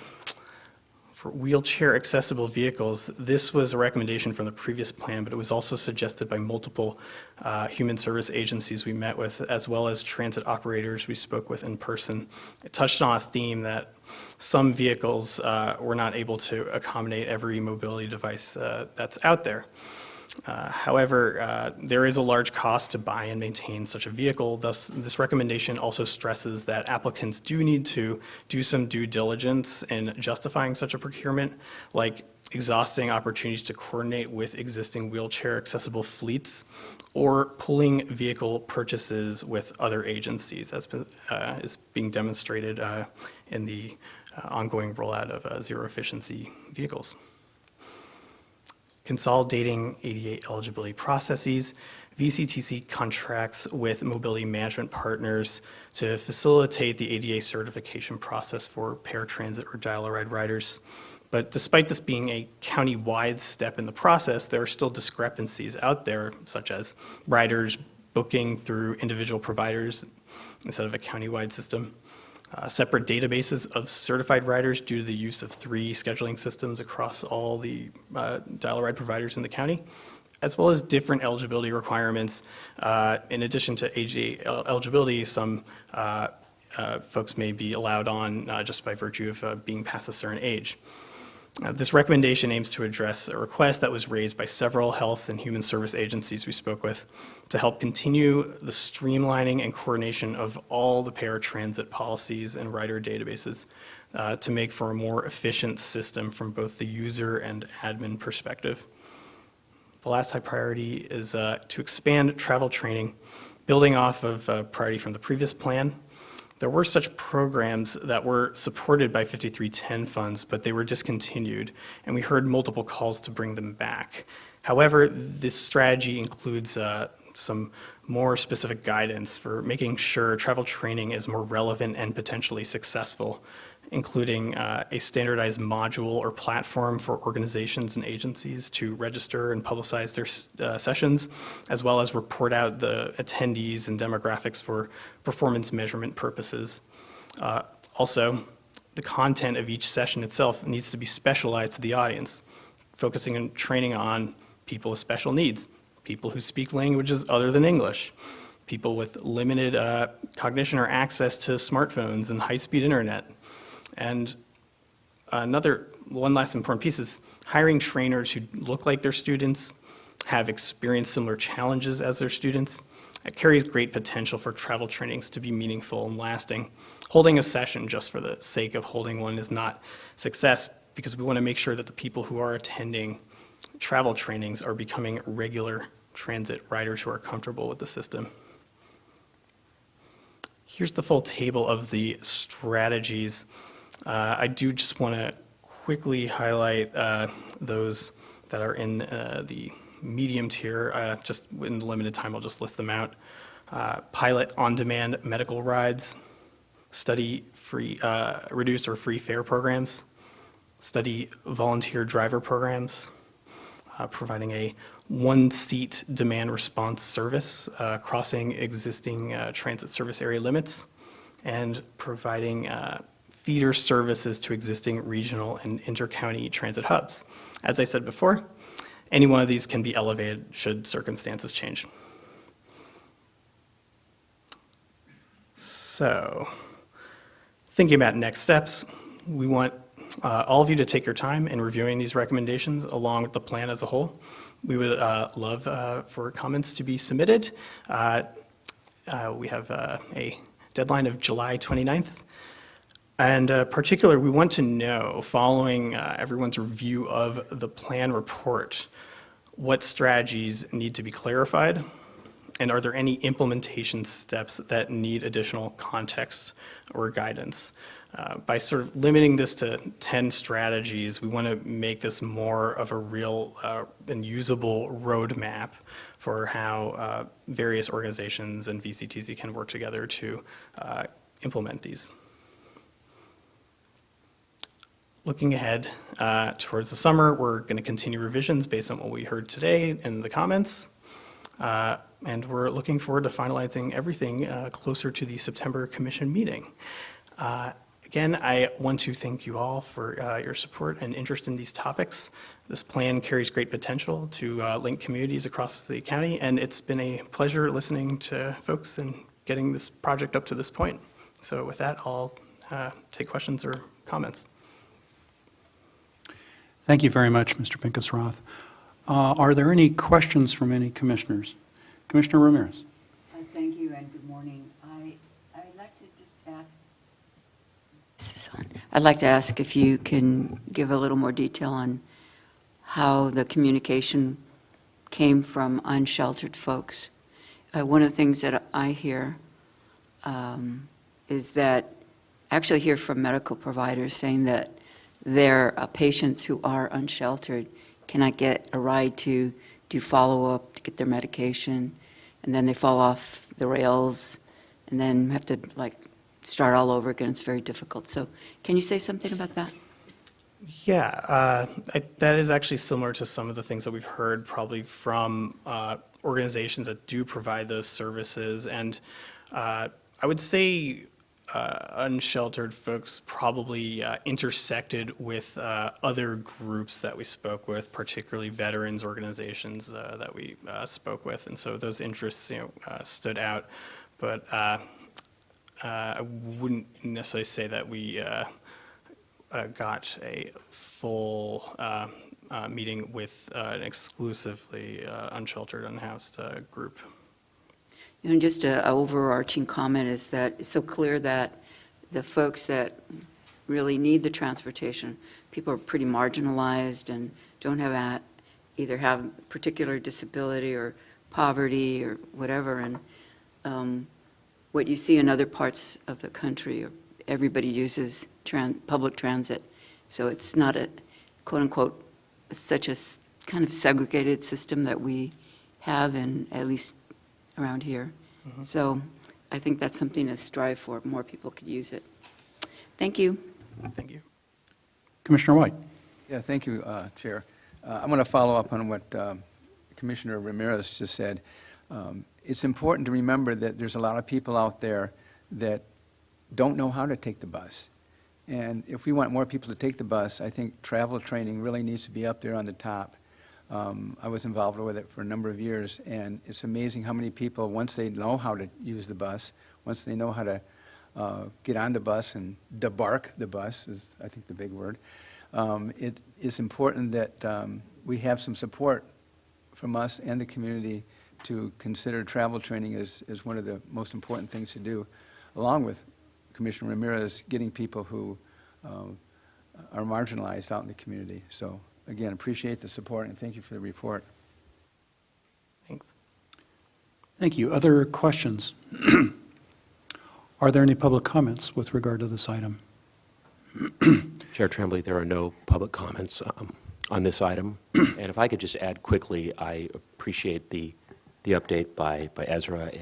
For wheelchair accessible vehicles, this was a recommendation from the previous plan, but it was also suggested by multiple human service agencies we met with, as well as transit operators we spoke with in person. It touched on a theme that some vehicles were not able to accommodate every mobility device that's out there. However, there is a large cost to buy and maintain such a vehicle. Thus, this recommendation also stresses that applicants do need to do some due diligence in justifying such a procurement, like exhausting opportunities to coordinate with existing wheelchair accessible fleets or pulling vehicle purchases with other agencies, as is being demonstrated in the ongoing rollout of zero efficiency vehicles. Consolidating ADA eligibility processes, VCTC contracts with mobility management partners to facilitate the ADA certification process for paratransit or dial-a-ride riders. But despite this being a county-wide step in the process, there are still discrepancies out there, such as riders booking through individual providers instead of a county-wide system. Separate databases of certified riders due to the use of 3 scheduling systems across all the dial-a-ride providers in the county, as well as different eligibility requirements. In addition to ADA eligibility, some folks may be allowed on just by virtue of being past a certain age. This recommendation aims to address a request that was raised by several health and human service agencies we spoke with to help continue the streamlining and coordination of all the paratransit policies and rider databases to make for a more efficient system from both the user and admin perspective. The last high priority is to expand travel training, building off of a priority from the previous plan. There were such programs that were supported by 5310 funds, but they were discontinued, and we heard multiple calls to bring them back. However, this strategy includes some more specific guidance for making sure travel training is more relevant and potentially successful, including a standardized module or platform for organizations and agencies to register and publicize their sessions, as well as report out the attendees and demographics for performance measurement purposes. Also, the content of each session itself needs to be specialized to the audience, focusing on training on people with special needs, people who speak languages other than English, people with limited cognition or access to smartphones and high-speed internet. And one last important piece is hiring trainers who look like their students, have experienced similar challenges as their students, It carries great potential for travel trainings to be meaningful and lasting. Holding a session just for the sake of holding one is not success, because we want to make sure that the people who are attending travel trainings are becoming regular transit riders who are comfortable with the system. Here's the full table of the strategies. I do just want to quickly highlight those that are in the medium tier. Just in the limited time, I'll just list them out. Pilot on-demand medical rides, study free, reduced or free fare programs, study volunteer driver programs, providing a one-seat demand response service, crossing existing transit service area limits, and providing feeder services to existing regional and inter-county transit hubs. As I said before, any one of these can be elevated should circumstances change. So, thinking about next steps, we want all of you to take your time in reviewing these recommendations along with the plan as a whole. We would love for comments to be submitted. We have a deadline of July 29th. And particularly, we want to know, following everyone's review of the plan report, what strategies need to be clarified, and are there any implementation steps that need additional context or guidance? By sort of limiting this to 10 strategies, we want to make this more of a real and usable roadmap for how various organizations and VCTC can work together to implement these. Looking ahead towards the summer, we're going to continue revisions based on what we heard today in the comments. And we're looking forward to finalizing everything closer to the September Commission meeting. Again, I want to thank you all for your support and interest in these topics. This plan carries great potential to link communities across the county, and it's been a pleasure listening to folks and getting this project up to this point. So with that, I'll take questions or comments. Thank you very much, Mr. Pincus-Roth. Are there any questions from any commissioners? Commissioner Ramirez. Thank you and good morning. I'd like to just ask, I'd like to ask if you can give a little more detail on how the communication came from unsheltered folks. One of the things that I hear is that, actually hear from medical providers saying that their patients who are unsheltered cannot get a ride to do follow-up, to get their medication, and then they fall off the rails and then have to start all over again. It's very difficult. So can you say something about that? Yeah, that is actually similar to some of the things that we've heard probably from organizations that do provide those services. And I would say unsheltered folks probably intersected with other groups that we spoke with, particularly veterans organizations that we spoke with. And so those interests stood out. But I wouldn't necessarily say that we got a full meeting with an exclusively unsheltered, unhoused group. Just an overarching comment is that it's so clear that the folks that really need the transportation, people are pretty marginalized and don't have either have particular disability or poverty or whatever. And what you see in other parts of the country, everybody uses public transit. So it's not a, quote unquote, such a kind of segregated system that we have in, at least around here. Mm-hmm. So I think that's something to strive for. More people could use it. Thank you. Thank you. Commissioner White. Yeah, thank you, Chair. I'm going to follow up on what Commissioner Ramirez just said. It's important to remember that there's a lot of people out there that don't know how to take the bus. And if we want more people to take the bus, I think travel training really needs to be up there on the top. I was involved with it for a number of years, and it's amazing how many people, once they know how to use the bus, once they know how to get on the bus and debark the bus, is I think the big word, it is important that we have some support from us and the community to consider travel training as one of the most important things to do, along with Commissioner Ramirez, getting people who are marginalized out in the community. So again, appreciate the support and thank you for the report. Thanks. Thank you. Other questions? Are there any public comments with regard to this item? Chair Tremblay, there are no public comments on this item. And if I could just add quickly, I appreciate the update by Ezra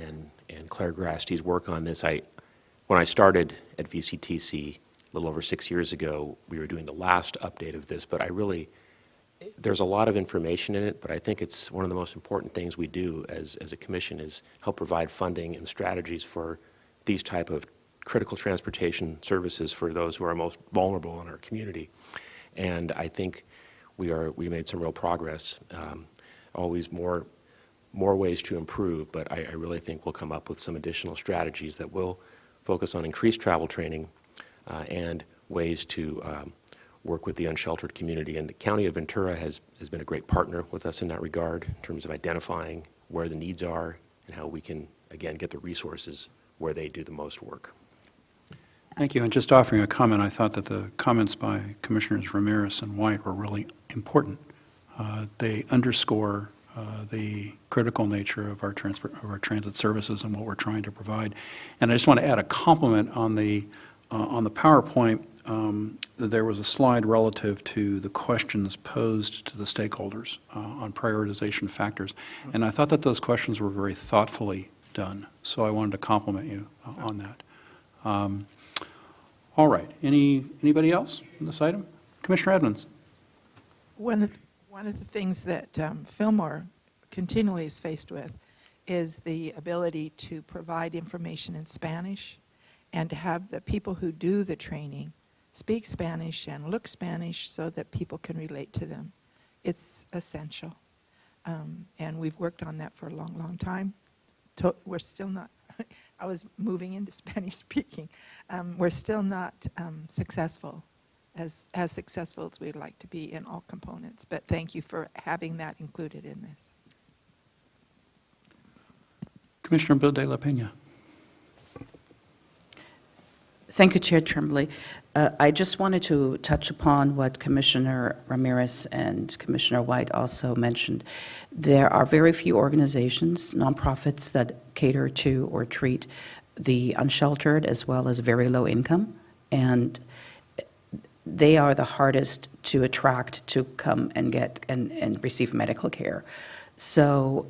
and Claire Grasty's work on this. When I started at VCTC a little over 6 years ago, we were doing the last update of this, but there's a lot of information in it, but I think it's one of the most important things we do as a commission is help provide funding and strategies for these type of critical transportation services for those who are most vulnerable in our community. And I think we made some real progress. Always more ways to improve, but I really think we'll come up with some additional strategies that will focus on increased travel training and ways to work with the unsheltered community. And the County of Ventura has been a great partner with us in that regard in terms of identifying where the needs are and how we can, again, get the resources where they do the most work. Thank you. And just offering a comment, I thought that the comments by Commissioners Ramirez and White were really important. They underscore the critical nature of our transit services and what we're trying to provide. And I just want to add a compliment on the PowerPoint. There was a slide relative to the questions posed to the stakeholders on prioritization factors. And I thought that those questions were very thoughtfully done. So I wanted to compliment you on that. All right. Anybody else on this item? Commissioner Edmonds. One of the things that Fillmore continually is faced with is the ability to provide information in Spanish and to have the people who do the training speak Spanish and look Spanish so that people can relate to them. It's essential. And we've worked on that for a long, long time. We're still not, I was moving into Spanish speaking. We're still not successful, as successful as we'd like to be in all components. But thank you for having that included in this. Commissioner Bill de la Pena. Thank you, Chair Tremblay. I just wanted to touch upon what Commissioner Ramirez and Commissioner White also mentioned. There are very few organizations, nonprofits, that cater to or treat the unsheltered as well as very low income, and they are the hardest to attract to come and get and receive medical care. So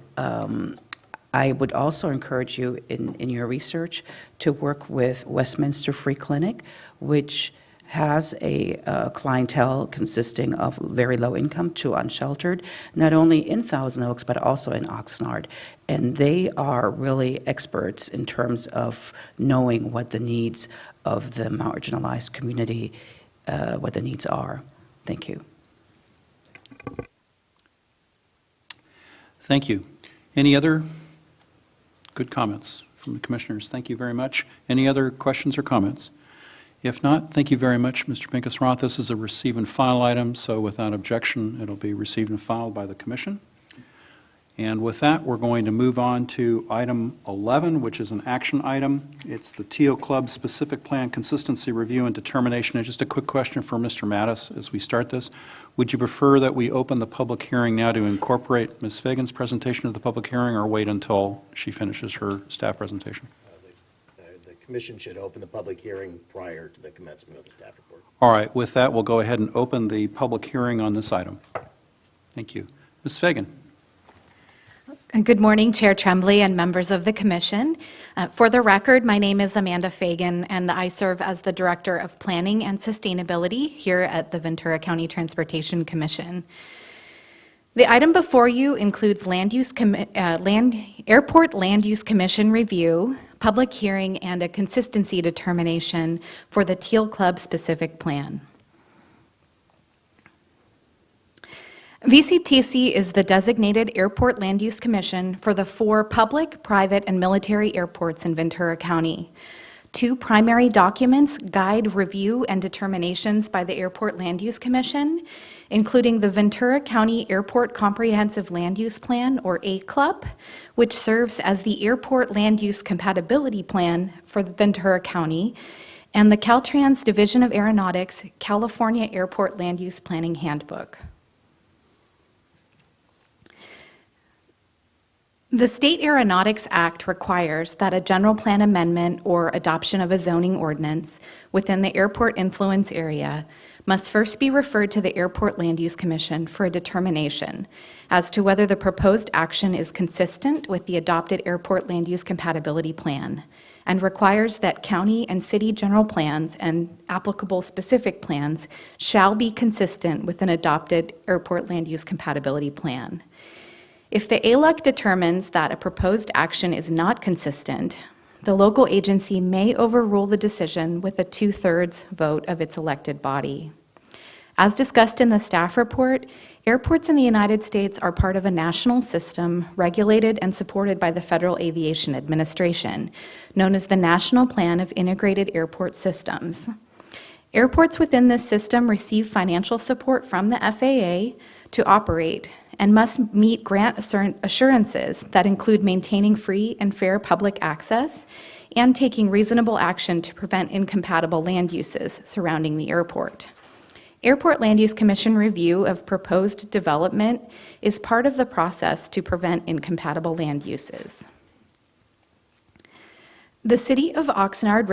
I would also encourage you in your research to work with Westminster Free Clinic, which has a clientele consisting of very low income to unsheltered, not only in Thousand Oaks, but also in Oxnard. And they are really experts in terms of knowing what the needs of the marginalized community, what the needs are. Thank you. Thank you. Any other good comments from the commissioners? Thank you very much. Any other questions or comments? If not, thank you very much, Mr. Pincus-Roth. This is a receive and file item, so without objection, it'll be received and filed by the commission. And with that, we're going to move on to item 11, which is an action item. It's the Teal Club Specific Plan Consistency Review and Determination. And just a quick question for Mr. Mattis as we start this. Would you prefer that we open the public hearing now to incorporate Ms. Fagan's presentation of the public hearing, or wait until she finishes her staff presentation? The commission should open the public hearing prior to the commencement of the staff report. All right. With that, we'll go ahead and open the public hearing on this item. Thank you. Ms. Fagan. Good morning, Chair Tremblay and members of the Commission. For the record, my name is Amanda Fagan, and I serve as the Director of Planning and Sustainability here at the Ventura County Transportation Commission. The item before you includes Airport Land Use Commission review, public hearing, and a consistency determination for the Teal Club specific plan. VCTC is the designated Airport Land Use Commission for the 4 public, private, and military airports in Ventura County. 2 primary documents guide review and determinations by the Airport Land Use Commission, including the Ventura County Airport Comprehensive Land Use Plan, or ACLUP, which serves as the Airport Land Use Compatibility Plan for Ventura County, and the Caltrans Division of Aeronautics California Airport Land Use Planning Handbook. The State Aeronautics Act requires that a general plan amendment or adoption of a zoning ordinance within the airport influence area must first be referred to the Airport Land Use Commission for a determination as to whether the proposed action is consistent with the adopted Airport Land Use Compatibility Plan, and requires that county and city general plans and applicable specific plans shall be consistent with an adopted Airport Land Use Compatibility Plan. If the ALUC determines that a proposed action is not consistent, the local agency may overrule the decision with a 2/3 vote of its elected body. As discussed in the staff report, airports in the United States are part of a national system regulated and supported by the Federal Aviation Administration, known as the National Plan of Integrated Airport Systems. Airports within this system receive financial support from the FAA to operate and must meet grant assurances that include maintaining free and fair public access and taking reasonable action to prevent incompatible land uses surrounding the airport. Airport Land Use Commission review of proposed development is part of the process to prevent incompatible land uses. The City of Oxnard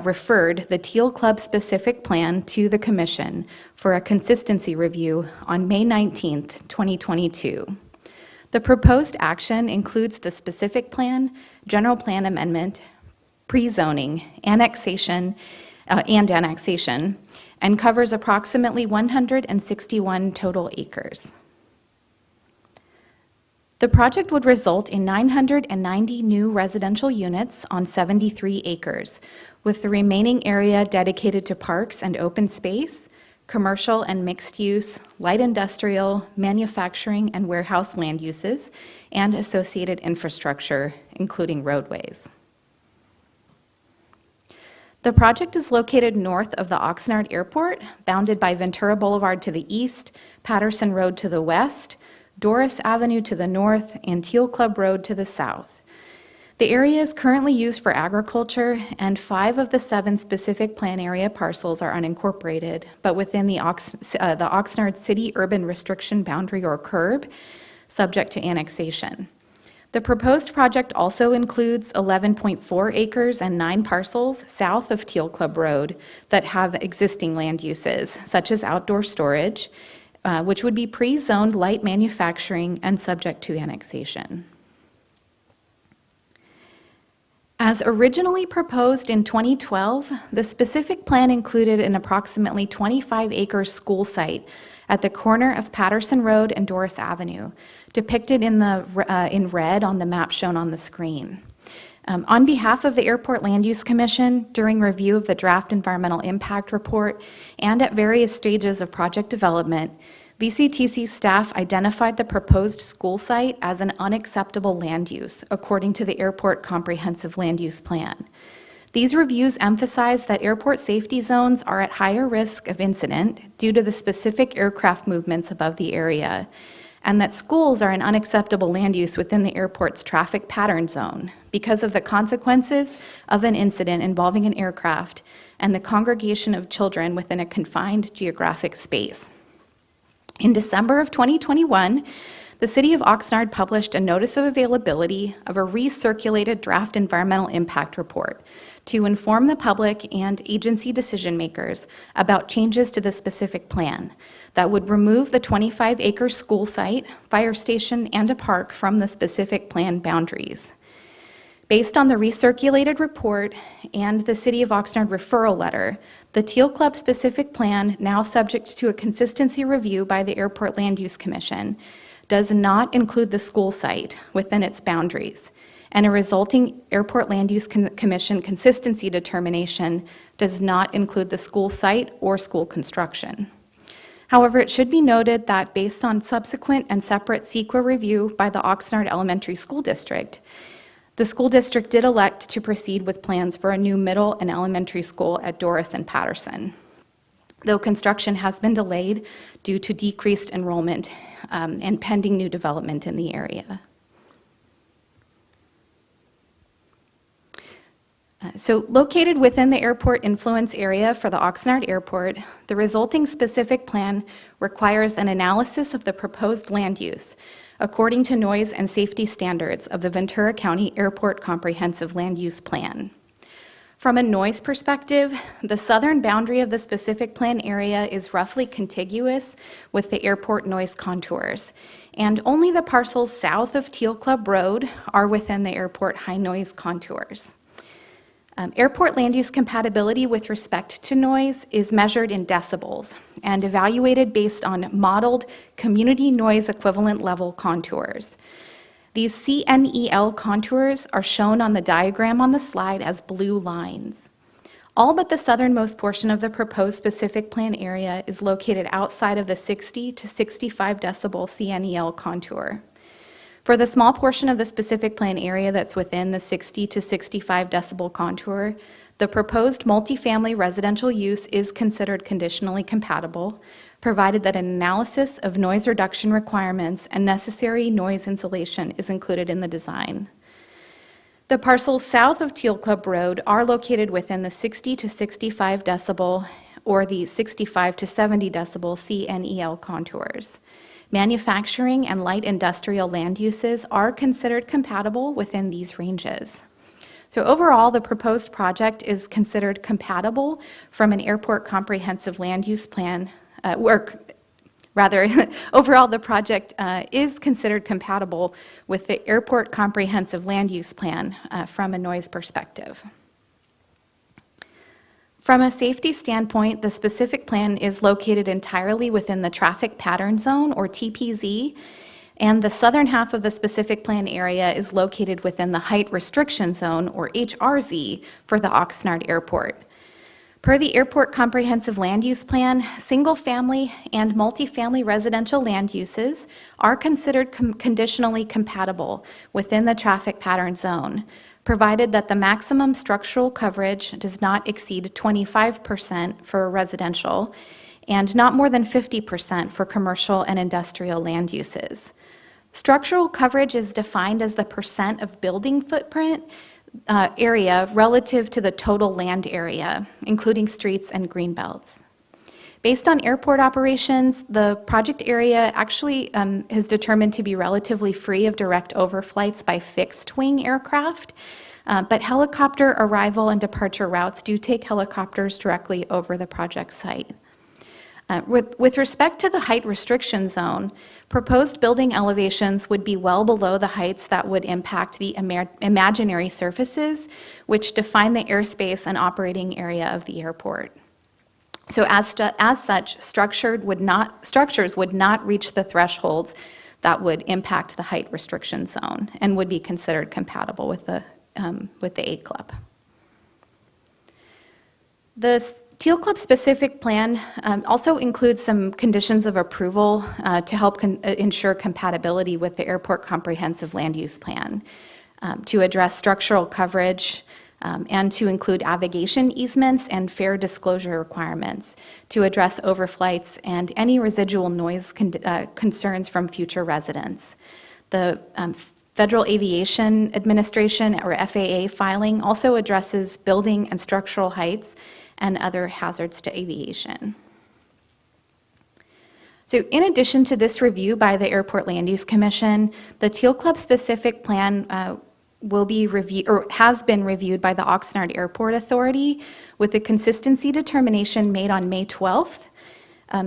referred the Teal Club specific plan to the Commission for a consistency review on May 19th, 2022. The proposed action includes the specific plan, general plan amendment, pre-zoning, annexation, and covers approximately 161 total acres. The project would result in 990 new residential units on 73 acres, with the remaining area dedicated to parks and open space, commercial and mixed use, light industrial, manufacturing, and warehouse land uses, and associated infrastructure, including roadways. The project is located north of the Oxnard Airport, bounded by Ventura Boulevard to the east, Patterson Road to the west, Doris Avenue to the north, and Teal Club Road to the south. The area is currently used for agriculture, and 5 of the 7 specific plan area parcels are unincorporated, but within the Oxnard City Urban Restriction Boundary, or CURB, subject to annexation. The proposed project also includes 11.4 acres and 9 parcels south of Teal Club Road that have existing land uses, such as outdoor storage, which would be pre-zoned light manufacturing and subject to annexation. As originally proposed in 2012, the specific plan included an approximately 25-acre school site at the corner of Patterson Road and Doris Avenue, depicted in red on the map shown on the screen. On behalf of the Airport Land Use Commission, during review of the draft environmental impact report and at various stages of project development, VCTC staff identified the proposed school site as an unacceptable land use, according to the Airport Comprehensive Land Use Plan. These reviews emphasize that airport safety zones are at higher risk of incident due to the specific aircraft movements above the area, and that schools are an unacceptable land use within the airport's traffic pattern zone because of the consequences of an incident involving an aircraft and the congregation of children within a confined geographic space. In December of 2021, the City of Oxnard published a notice of availability of a recirculated draft environmental impact report to inform the public and agency decision makers about changes to the specific plan that would remove the 25-acre school site, fire station, and a park from the specific plan boundaries. Based on the recirculated report and the City of Oxnard referral letter, the Teal Club specific plan, now subject to a consistency review by the Airport Land Use Commission, does not include the school site within its boundaries, and a resulting Airport Land Use Commission consistency determination does not include the school site or school construction. However, it should be noted that based on subsequent and separate CEQA review by the Oxnard Elementary School District, The school district did elect to proceed with plans for a new middle and elementary school at Doris and Patterson, though construction has been delayed due to decreased enrollment and pending new development in the area. So located within the airport influence area for the Oxnard Airport, the resulting specific plan requires an analysis of the proposed land use according to noise and safety standards of the Ventura County Airport Comprehensive Land Use Plan. From a noise perspective, the southern boundary of the specific plan area is roughly contiguous with the airport noise contours, and only the parcels south of Teal Club Road are within the airport high noise contours. Airport land use compatibility with respect to noise is measured in decibels and evaluated based on modeled community noise equivalent level contours. These CNEL contours are shown on the diagram on the slide as blue lines. All but the southernmost portion of the proposed specific plan area is located outside of the 60 to 65 decibel CNEL contour. For the small portion of the specific plan area that's within the 60 to 65 decibel contour, the proposed multifamily residential use is considered conditionally compatible, provided that an analysis of noise reduction requirements and necessary noise insulation is included in the design. The parcels south of Teal Club Road are located within the 60 to 65 decibel or the 65 to 70 decibel CNEL contours. Manufacturing and light industrial land uses are considered compatible within these ranges. So overall, the proposed project is considered compatible from an airport comprehensive land use plan, overall the project is considered compatible with the airport comprehensive land use plan from a noise perspective. From a safety standpoint, the specific plan is located entirely within the traffic pattern zone, or TPZ, and the southern half of the specific plan area is located within the height restriction zone, or HRZ, for the Oxnard Airport. Per the Airport Comprehensive Land Use Plan, single-family and multifamily residential land uses are considered conditionally compatible within the traffic pattern zone, provided that the maximum structural coverage does not exceed 25% for residential and not more than 50% for commercial and industrial land uses. Structural coverage is defined as the percent of building footprint area relative to the total land area, including streets and greenbelts. Based on airport operations, the project area actually is determined to be relatively free of direct overflights by fixed-wing aircraft, but helicopter arrival and departure routes do take helicopters directly over the project site. With respect to the height restriction zone, proposed building elevations would be well below the heights that would impact the imaginary surfaces, which define the airspace and operating area of the airport. So as such, structures would not reach the thresholds that would impact the height restriction zone and would be considered compatible with the A Club. The Teal Club specific plan also includes some conditions of approval to help ensure compatibility with the Airport Comprehensive Land Use Plan, to address structural coverage, and to include navigation easements and fair disclosure requirements, to address overflights and any residual noise concerns from future residents. The Federal Aviation Administration, or FAA, filing also addresses building and structural heights and other hazards to aviation. So in addition to this review by the Airport Land Use Commission, the Teal Club specific plan will be reviewed, or has been reviewed, by the Oxnard Airport Authority with a consistency determination made on May 12th.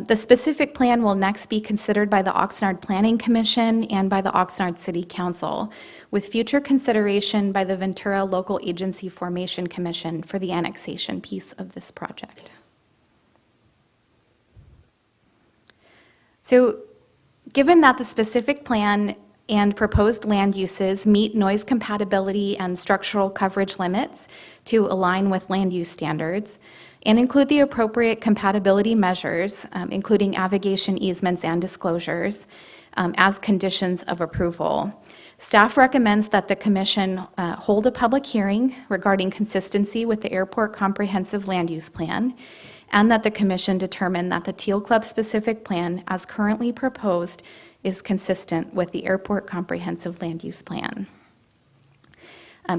The specific plan will next be considered by the Oxnard Planning Commission and by the Oxnard City Council, with future consideration by the Ventura Local Agency Formation Commission for the annexation piece of this project. So, given that the specific plan and proposed land uses meet noise compatibility and structural coverage limits to align with land use standards, and include the appropriate compatibility measures, including navigation easements and disclosures, as conditions of approval. Staff recommends that the commission hold a public hearing regarding consistency with the airport comprehensive land use plan, and that the commission determine that the Teal Club specific plan as currently proposed is consistent with the airport comprehensive land use plan.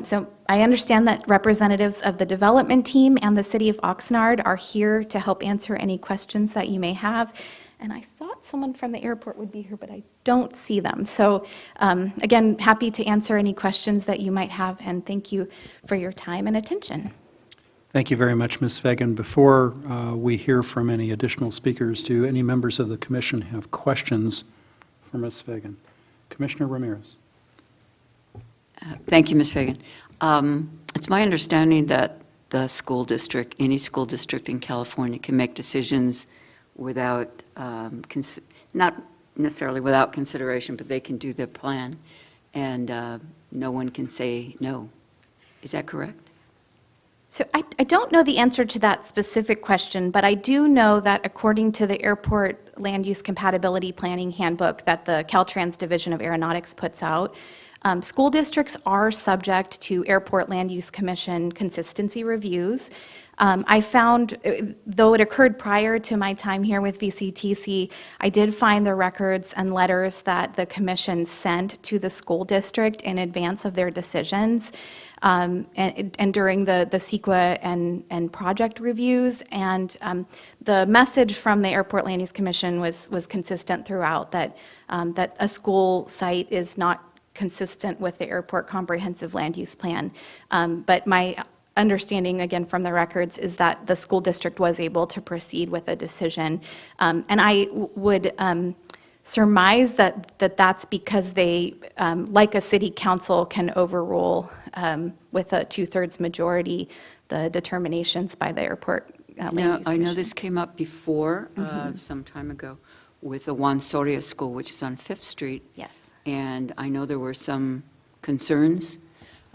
So I understand that representatives of the development team and the city of Oxnard are here to help answer any questions that you may have. And I thought someone from the airport would be here, but I don't see them. So again, happy to answer any questions that you might have, and thank you for your time and attention. Thank you very much, Ms. Fagan. Before we hear from any additional speakers, do any members of the commission have questions for Ms. Fagan? Commissioner Ramirez. Thank you, Ms. Fagan. It's my understanding that the school district, any school district in California, can make decisions without, not necessarily without consideration, but they can do their plan, and no one can say no. Is that correct? So I don't know the answer to that specific question, but I do know that according to the Airport Land Use Compatibility Planning Handbook that the Caltrans Division of Aeronautics puts out, school districts are subject to Airport Land Use Commission consistency reviews. I found, though it occurred prior to my time here with VCTC, I did find the records and letters that the commission sent to the school district in advance of their decisions, and during the CEQA and project reviews. And the message from the Airport Land Use Commission was consistent throughout, that a school site is not consistent with the airport comprehensive land use plan. But my understanding, again, from the records, is that the school district was able to proceed with a decision. And I would surmise that that's because they, like a city council, can overrule with a 2/3 majority the determinations by the airport land use I know commission. this came up before, some time ago, with the Juan Soria School, which is on 5th Street. Yes. And I know there were some concerns.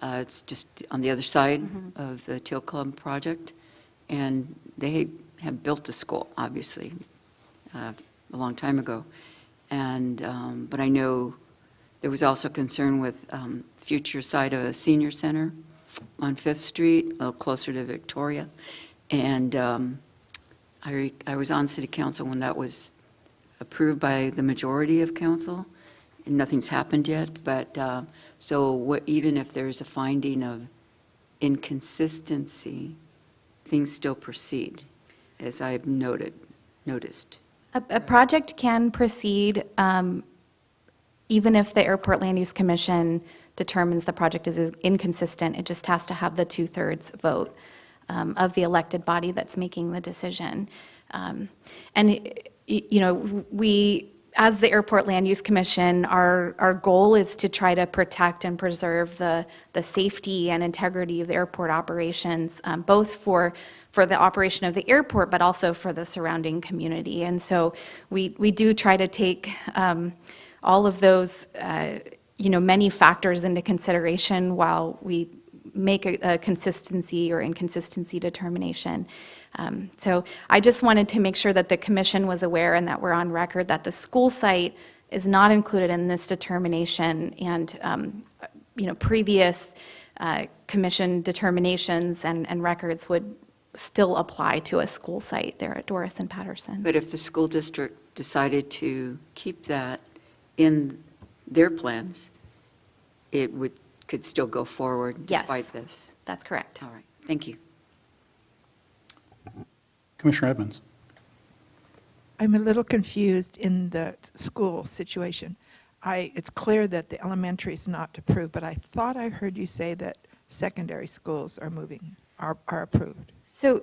It's just on the other side of the Teal Club project. And they have built a school, obviously, a long time ago. And, but I know there was also concern with future site of a senior center on 5th Street, a little closer to Victoria. And I was on city council when that was approved by the majority of council. And nothing's happened yet, but so even if there's a finding of inconsistency, things still proceed, as I've noticed. A project can proceed even if the Airport Land Use Commission determines the project is inconsistent. It just has to have the 2/3 vote of the elected body that's making the decision. And, you know, we, as the Airport Land Use Commission, our goal is to try to protect and preserve the safety and integrity of the airport operations, both for the operation of the airport, but also for the surrounding community. And so we do try to take all of those, you know, many factors into consideration while we make a consistency or inconsistency determination. So I just wanted to make sure that the commission was aware and that we're on record that the school site is not included in this determination, and you know, previous commission determinations and records would still apply to a school site there at Doris and Patterson. But if the school district decided to keep that in their plans, it could still go forward Yes. despite this? That's correct. All right, thank you. Commissioner Edmonds. I'm a little confused in the school situation. It's clear that the elementary is not approved, but I thought I heard you say that secondary schools are approved. So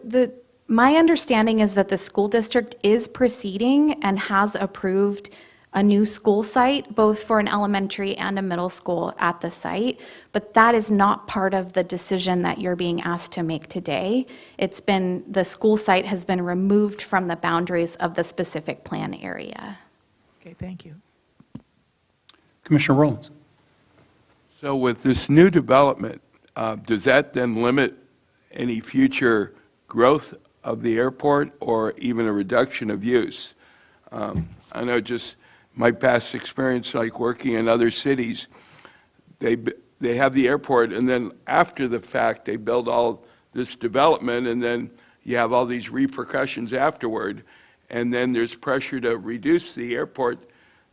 my understanding is that the school district is proceeding and has approved a new school site, both for an elementary and a middle school at the site, but that is not part of the decision that you're being asked to make today. The school site has been removed from the boundaries of the specific plan area. Okay, thank you. Commissioner Rollins. So with this new development, does that then limit any future growth of the airport or even a reduction of use? I know just my past experience, like working in other cities, they have the airport, and then after the fact, they build all this development, and then you have all these repercussions afterward, and then there's pressure to reduce the airport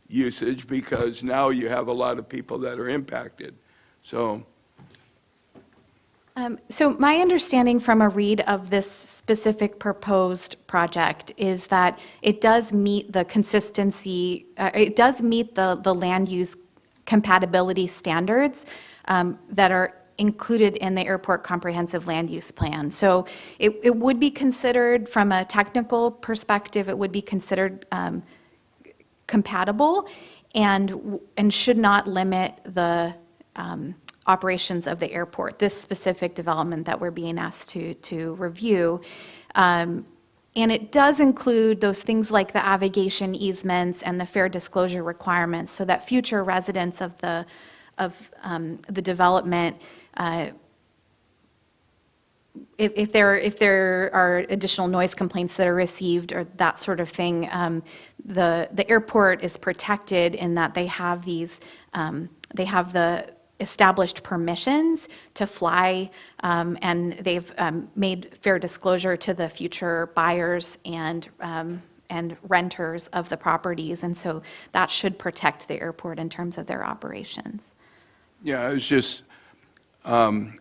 usage because now you have a lot of people that are impacted. So So my understanding from a read of this specific proposed project is that it does meet the consistency, it does meet the land use compatibility standards that are included in the airport comprehensive land use plan. So it would be considered, from a technical perspective, it would be considered compatible and should not limit the operations of the airport, this specific development that we're being asked to review. And it does include those things like the navigation easements and the fair disclosure requirements, so that future residents of the development, if there are additional noise complaints that are received or that sort of thing, the airport is protected in that they have they have the established permissions to fly, and they've made fair disclosure to the future buyers and renters of the properties, and so that should protect the airport in terms of their operations. yeah, it was just, I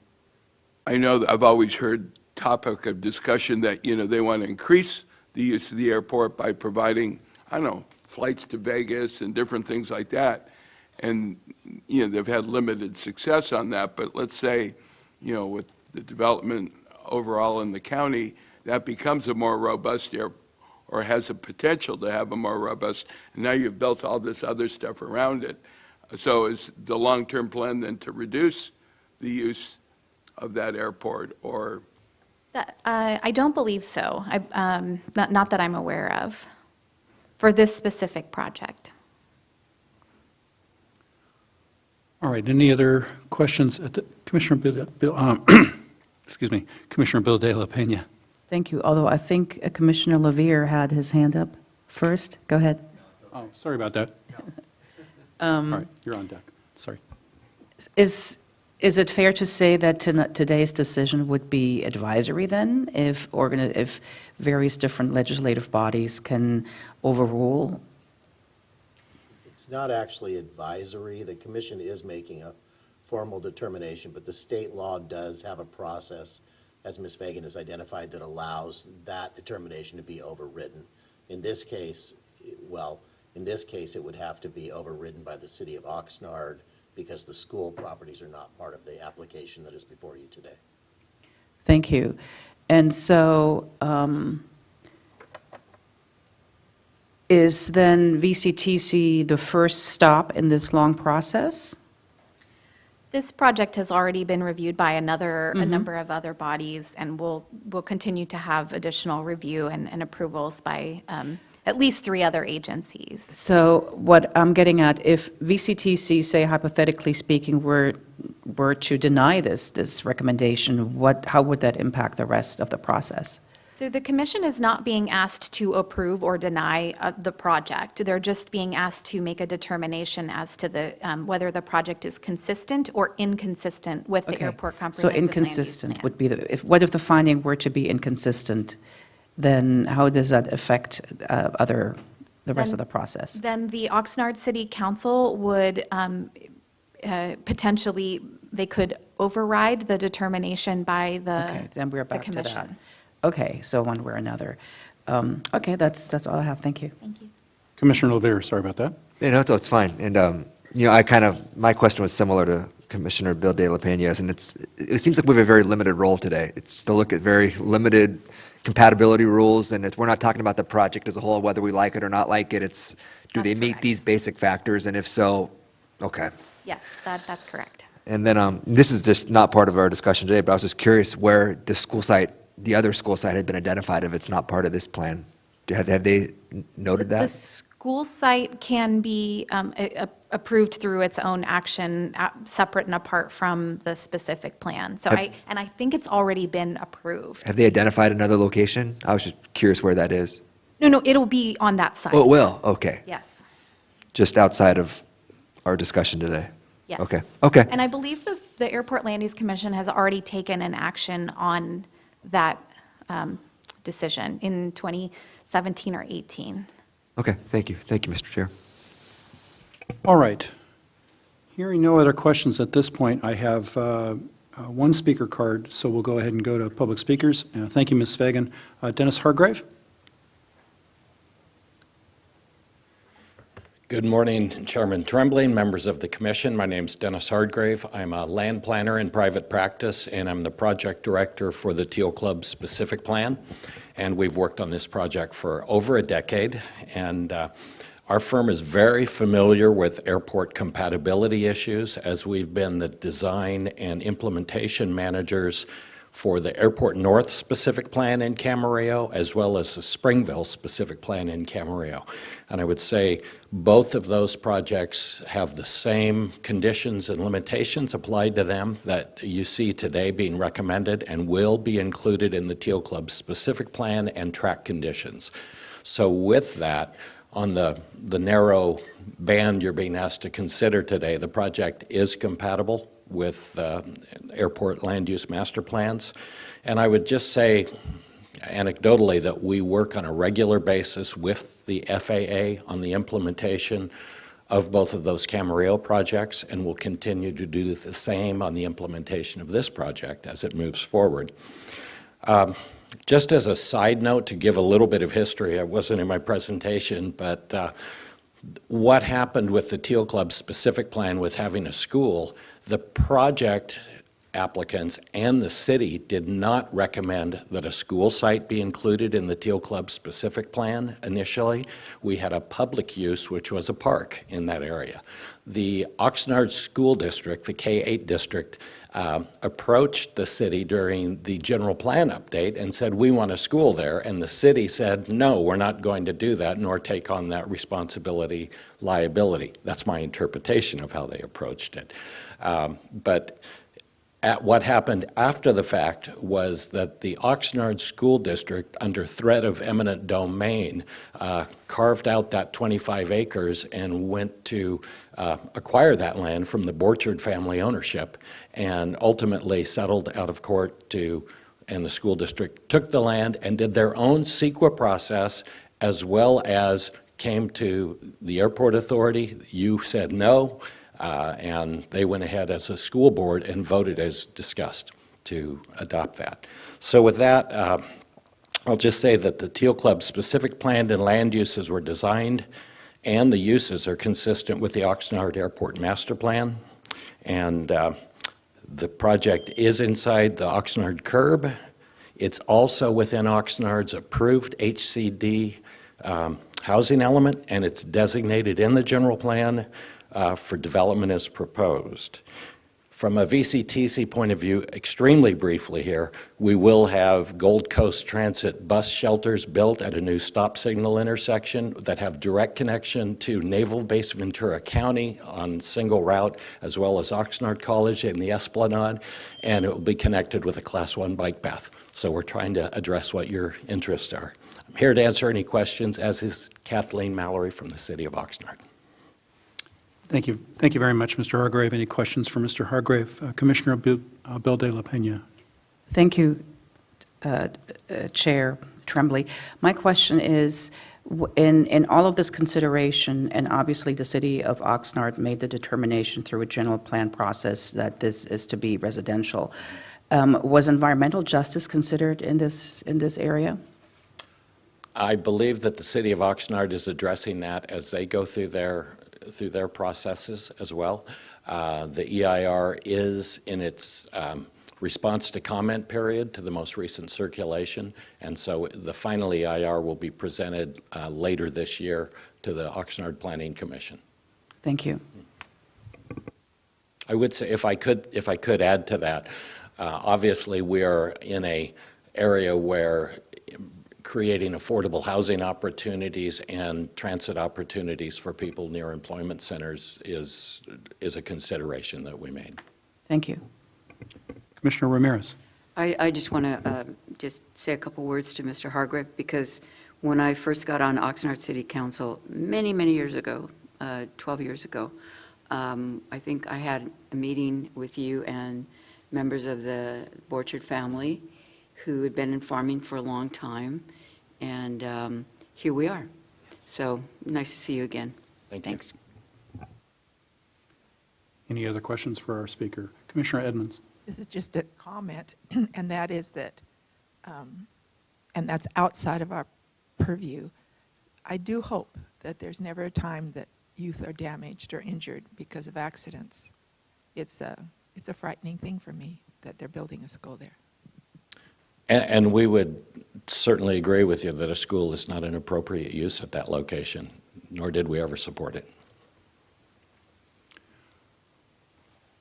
know that I've always heard topic of discussion that, they want to increase the use of the airport by providing, I don't know, flights to Vegas and different things like that. And, they've had limited success on that. But let's say, with the development overall in the county, that becomes a more robust or has a potential to have a more robust, and now you've built all this other stuff around it. So is the long-term plan then to reduce the use of that airport, or? I don't believe so, not that I'm aware of, for this specific project. All right, any other questions? Commissioner Bill, excuse me, Commissioner Bill De La Pena. Thank you, although I think Commissioner Lavier had his hand up first. Go ahead. Oh, sorry about that. All right, you're on deck. Sorry. Is it fair to say that today's decision would be advisory then, if various different legislative bodies can overrule? It's not actually advisory. The commission is making a formal determination, but the state law does have a process, as Ms. Fagan has identified, that allows that determination to be overridden. In this case, it would have to be overridden by the city of Oxnard because the school properties are not part of the application that is before you today. Thank you. And so is then VCTC the first stop in this long process? This project has already been reviewed by a number of other bodies, and we'll continue to have additional review and approvals by at least 3 other agencies. So what I'm getting at, if VCTC, say hypothetically speaking, were to deny this recommendation, how would that impact the rest of the process? So the commission is not being asked to approve or deny the project. They're just being asked to make a determination as to whether the project is consistent or inconsistent with the airport comprehensive So land use inconsistent plan. would be what if the finding were to be inconsistent? Then how does that affect the rest of the process? Then the Oxnard City Council would potentially, they could override the determination by Okay, then we're the back to that. commission. Okay, so one way or another. Okay, that's all I have. Thank you. Thank you. Commissioner Lavier, sorry about that. No, it's fine. And, my question was similar to Commissioner Bill De La Pena's, and it seems like we have a very limited role today. It's to look at very limited compatibility rules, and we're not talking about the project as a whole, whether we like it or not like it. It's, do they meet these basic factors, and if so, okay. Yes, that's correct. And then, this is just not part of our discussion today, but I was just curious where the other school site had been identified if it's not part of this plan. Have they noted The that? school site can be approved through its own action, separate and apart from the specific plan. So I think it's already been approved. Have they identified another location? I was just curious where that is. No, it'll be on that site. Oh, it will? Okay. Yes. just outside of our discussion today? Yes. Okay, okay. And I believe the Airport Land Use Commission has already taken an action on that decision in 2017 or 18. Okay, thank you. Thank you, Mr. Chair. All right. Hearing no other questions at this point, I have one speaker card, so we'll go ahead and go to public speakers. Thank you, Ms. Fagan. Dennis Hargrave? Good morning, Chairman Tremblay, members of the commission. My name's Dennis Hardgrave. I'm a land planner in private practice, and I'm the project director for the Teal Club Specific Plan. And we've worked on this project for over a decade. And our firm is very familiar with airport compatibility issues, as we've been the design and implementation managers for the Airport North Specific Plan in Camarillo, as well as the Springville Specific Plan in Camarillo. And I would say both of those projects have the same conditions and limitations applied to them that you see today being recommended and will be included in the Teal Club Specific Plan and track conditions. So with that, on the narrow band you're being asked to consider today, the project is compatible with airport land use master plans. And I would just say anecdotally that we work on a regular basis with the FAA on the implementation of both of those Camarillo projects, and will continue to do the same on the implementation of this project as it moves forward. Just as a side note, to give a little bit of history, I wasn't in my presentation, but what happened with the Teal Club Specific Plan with having a school, the project applicants and the city did not recommend that a school site be included in the Teal Club Specific Plan initially. We had a public use, which was a park in that area. The Oxnard School District, the K-8 district, approached the city during the general plan update and said, we want a school there. And the city said, no, we're not going to do that, nor take on that responsibility, liability. That's my interpretation of how they approached it. But what happened after the fact was that the Oxnard School District, under threat of eminent domain, carved out that 25 acres and went to acquire that land from the Borchard family ownership, and ultimately settled out of court and the school district took the land and did their own CEQA process, as well as came to the airport authority. You said no. And they went ahead as a school board and voted as discussed to adopt that. So with that, I'll just say that the Teal Club Specific Plan and land uses were designed, and the uses are consistent with the Oxnard Airport Master Plan. And the project is inside the Oxnard curb. It's also within Oxnard's approved HCD housing element, and it's designated in the general plan for development as proposed. From a VCTC point of view, extremely briefly here, we will have Gold Coast Transit bus shelters built at a new stop signal intersection that have direct connection to Naval Base Ventura County on single route, as well as Oxnard College and the Esplanade, and it will be connected with a Class 1 bike path. So we're trying to address what your interests are. I'm here to answer any questions, as is Kathleen Mallory from the City of Oxnard. Thank you. Thank you very much, Mr. Hargrave. Any questions for Mr. Hargrave? Commissioner Bill de la Pena. Thank you, Chair Tremblay. My question is, in all of this consideration, and obviously the City of Oxnard made the determination through a general plan process that this is to be residential, was environmental justice considered in this area? I believe that the City of Oxnard is addressing that as they go through their processes as well. The EIR is in its response to comment period to the most recent circulation, and so the final EIR will be presented later this year to the Oxnard Planning Commission. Thank you. I would say, if I could add to that, obviously we are in an area where creating affordable housing opportunities and transit opportunities for people near employment centers is a consideration that we made. Thank you. Commissioner Ramirez. I just want to just say a couple words to Mr. Hargrave, because when I first got on Oxnard City Council many, many years ago, 12 years ago. I think I had a meeting with you and members of the Borchard family who had been in farming for a long time, and here we are. So nice to see you again. Thanks. Any other questions for our speaker? Commissioner Edmonds. This is just a comment, and that is that, and that's outside of our purview. I do hope that there's never a time that youth are damaged or injured because of accidents. It's a frightening thing for me that they're building a school there. And we would certainly agree with you that a school is not an appropriate use at that location, nor did we ever support it.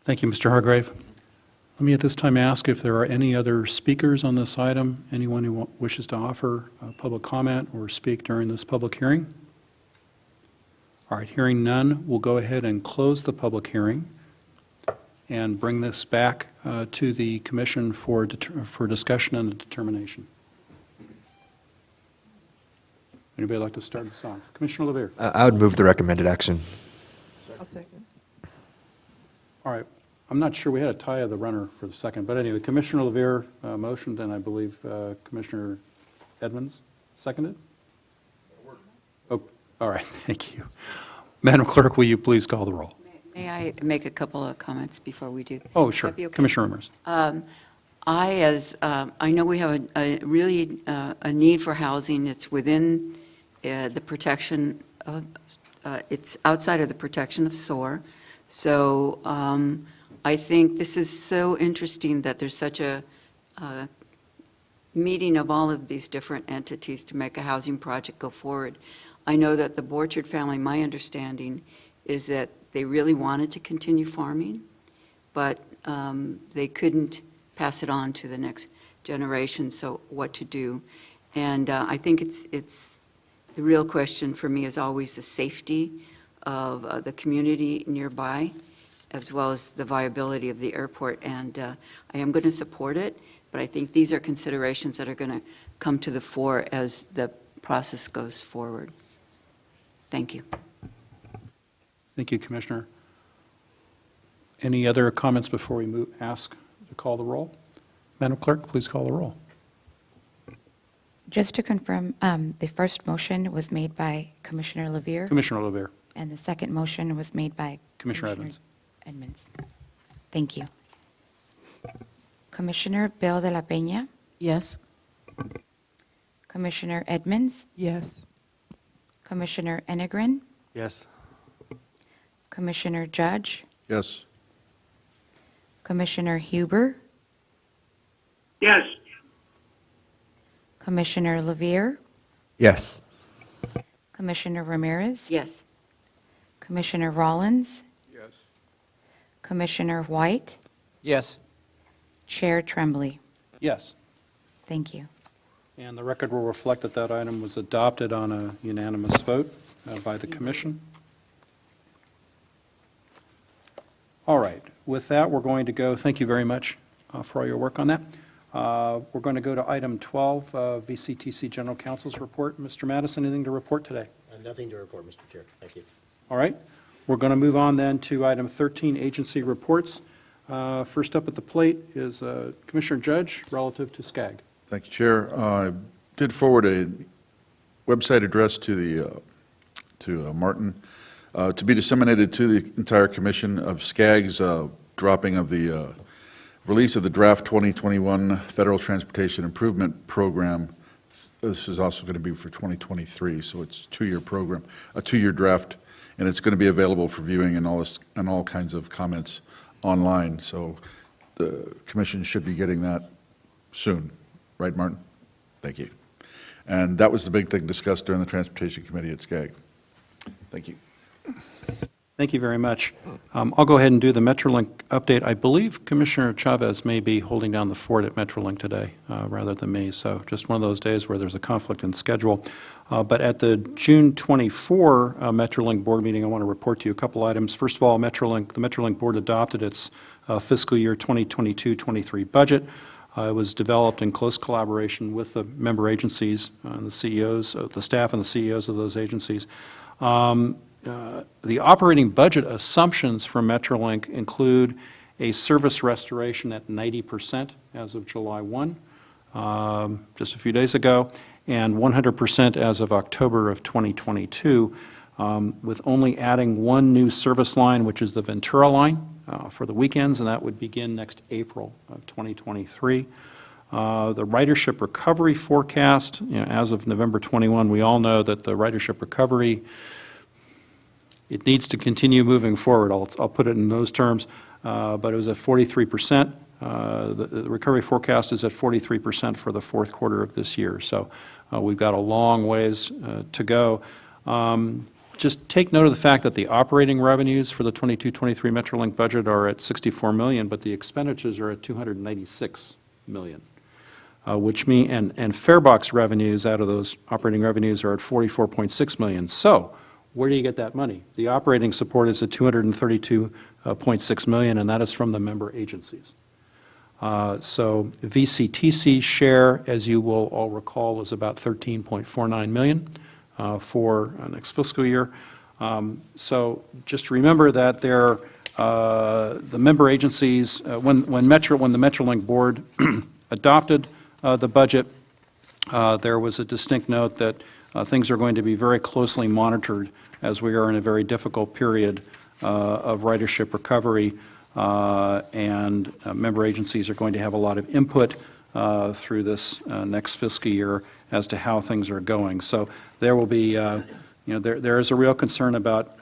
Thank you, Mr. Hargrave. Let me at this time ask if there are any other speakers on this item, anyone who wishes to offer public comment or speak during this public hearing. All right, hearing none, we'll go ahead and close the public hearing and bring this back to the commission for discussion and determination. Anybody like to start us off? Commissioner LeVere. I would move the recommended action. I'll second. All right. I'm not sure we had a tie of the runner for the second, but anyway, Commissioner LeVere motioned, and I believe Commissioner Edmonds seconded? Oh, all right, thank you. Madam Clerk, will you please call the roll? May I make a couple of comments before we do? Oh, sure. That'd be okay? Commissioner Ramirez. I know we have really a need for housing. It's within the protection of, it's outside of the protection of SOAR. So I think this is so interesting that there's such a meeting of all of these different entities to make a housing project go forward. I know that the Borchard family, my understanding is that they really wanted to continue farming, but they couldn't pass it on to the next generation, so what to do. And I think it's the real question for me is always the safety of the community nearby, as well as the viability of the airport. And I am going to support it, but I think these are considerations that are going to come to the fore as the process goes forward. Thank you. Thank you, Commissioner. Any other comments before we ask to call the roll? Madam Clerk, please call the roll. Just to confirm, the first motion was made by Commissioner LeVere, Commissioner LeVere. and the second motion was made by Commissioner Edmonds. Edmonds. Thank you. Commissioner Bill de la Peña, Yes. Commissioner Edmonds, Yes. Commissioner Enegren, Yes. Commissioner Judge, Yes. Commissioner Huber, Yes. Commissioner LeVere, Yes. Commissioner Ramirez, Yes. Commissioner Rollins, Yes. Commissioner White, Yes. Chair Tremblay. Yes. Thank you. And the record will reflect that that item was adopted on a unanimous vote by the commission. All right. With that, we're going to go, thank you very much for all your work on that. We're going to go to item 12, VCTC General Counsel's report. Mr. Madison, anything to report today? Nothing to report, Mr. Chair. Thank you. All right. We're going to move on then to item 13, agency reports. First up at the plate is Commissioner Judge relative to SCAG. Thank you, Chair. I did forward a website address to Martin to be disseminated to the entire commission of SCAG's dropping of the release of the draft 2021 Federal Transportation Improvement Program. This is also going to be for 2023, so it's a two-year program, a two-year draft, and it's going to be available for viewing and all kinds of comments online. So the commission should be getting that soon. Right, Martin? Thank you. And that was the big thing discussed during the Transportation Committee at SCAG. Thank you. Thank you very much. I'll go ahead and do the Metrolink update. I believe Commissioner Chavez may be holding down the fort at Metrolink today rather than me, so just one of those days where there's a conflict in schedule. But at the June 24 Metrolink board meeting, I want to report to you a couple items. First of all, the Metrolink board adopted its fiscal year 2022-23 budget. It was developed in close collaboration with the member agencies and the CEOs, the staff and the CEOs of those agencies. the operating budget assumptions for Metrolink include a service restoration at 90% as of July 1, just a few days ago, and 100% as of October of 2022, with only adding one new service line, which is the Ventura line for the weekends, and that would begin next April of 2023. The ridership recovery forecast, as of November 21, we all know that the ridership recovery, it needs to continue moving forward. I'll put it in those terms, but it was at 43%. The recovery forecast is at 43% for the fourth quarter of this year. So we've got a long ways to go. Just take note of the fact that the operating revenues for the 22-23 Metrolink budget are at $64 million, but the expenditures are at $296 million. Which mean, and farebox revenues out of those operating revenues are at $44.6 million. So where do you get that money? The operating support is at $232.6 million, and that is from the member agencies. So VCTC share, as you will all recall, is about $13.49 million for next fiscal year. So just remember that the member agencies, when the Metrolink board adopted the budget, there was a distinct note that things are going to be very closely monitored as we are in a very difficult period of ridership recovery, and member agencies are going to have a lot of input through this next fiscal year as to how things are going. So there will be, there is a real concern about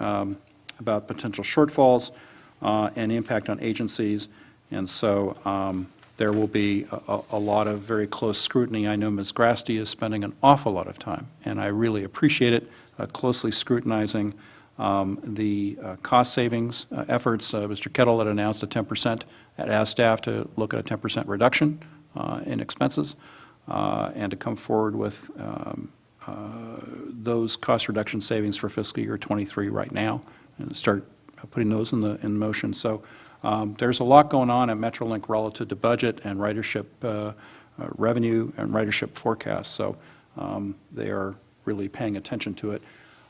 potential shortfalls and impact on agencies, and so there will be a lot of very close scrutiny. I know Ms. Grasty is spending an awful lot of time, and I really appreciate it, closely scrutinizing the cost savings efforts. Mr. Kettle had announced a 10%, had asked staff to look at a 10% reduction in expenses and to come forward with those cost reduction savings for fiscal year 23 right now and start putting those in motion. So there's a lot going on at Metrolink relative to budget and ridership revenue and ridership forecasts, so they are really paying attention to it.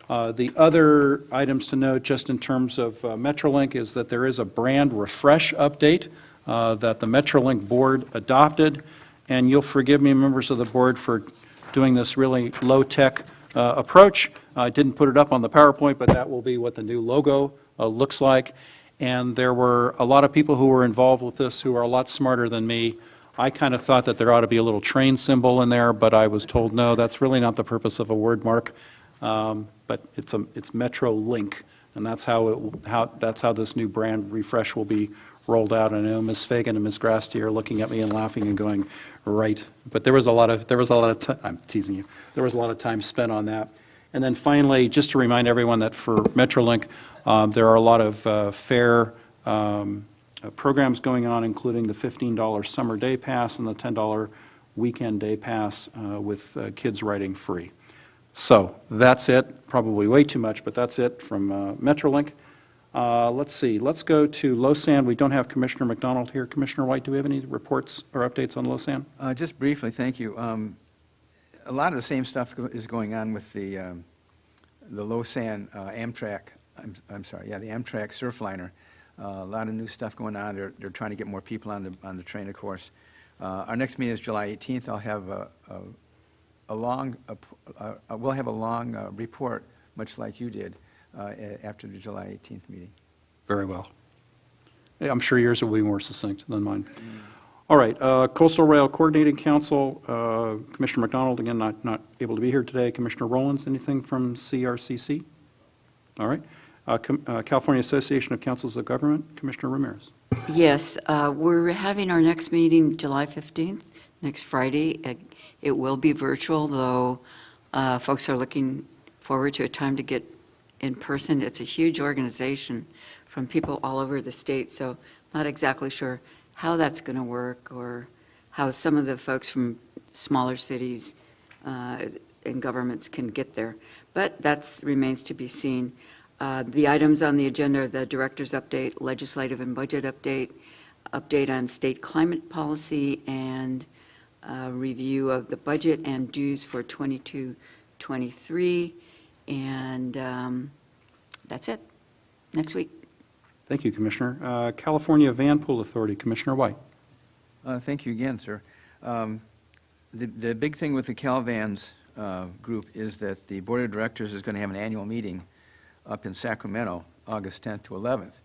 The other items to note, just in terms of Metrolink, is that there is a brand refresh update that the Metrolink board adopted, and you'll forgive me, members of the board, for doing this really low-tech approach. I didn't put it up on the PowerPoint, but that will be what the new logo looks like. And there were a lot of people who were involved with this who are a lot smarter than me. I kind of thought that there ought to be a little train symbol in there, but I was told, no, that's really not the purpose of a word mark. But it's Metro Link, and that's how this new brand refresh will be rolled out. I know Ms. Fagan and Ms. Grasty are looking at me and laughing and going, right. But there was a lot of time, I'm teasing you. There was a lot of time spent on that. And then finally, just to remind everyone that for Metrolink, there are a lot of fair programs going on, including the $15 summer day pass and the $10 weekend day pass with kids riding free. So that's it, probably way too much, but that's it from Metrolink. Let's see, let's go to LoSAN. We don't have Commissioner McDonald here. Commissioner White, do we have any reports or updates on LoSAN? Just briefly, thank you. A lot of the same stuff is going on with the LoSAN Amtrak, the Amtrak Surfliner. A lot of new stuff going on. They're trying to get more people on the train, of course. Our next meeting is July 18th. I'll have we'll have a long report, much like you did, after the July 18th meeting. Very well. Yeah, I'm sure yours will be more succinct than mine. All right, Coastal Rail Coordinating Council, Commissioner McDonald, again, not able to be here today. Commissioner Rowlands, anything from CRCC? All right. California Association of Councils of Government, Commissioner Ramirez. Yes, we're having our next meeting July 15th, next Friday. It will be virtual, though folks are looking forward to a time to get in person. It's a huge organization from people all over the state, so not exactly sure how that's going to work or how some of the folks from smaller cities and governments can get there. But that remains to be seen. The items on the agenda are the director's update, legislative and budget update, update on state climate policy, and review of the budget and dues for 22-23, and That's it. Next week. Thank you, Commissioner. California Van Pool Authority, Commissioner White. Thank you again, sir. The big thing with the CalVans group is that the Board of Directors is going to have an annual meeting up in Sacramento, August 10th to 11th,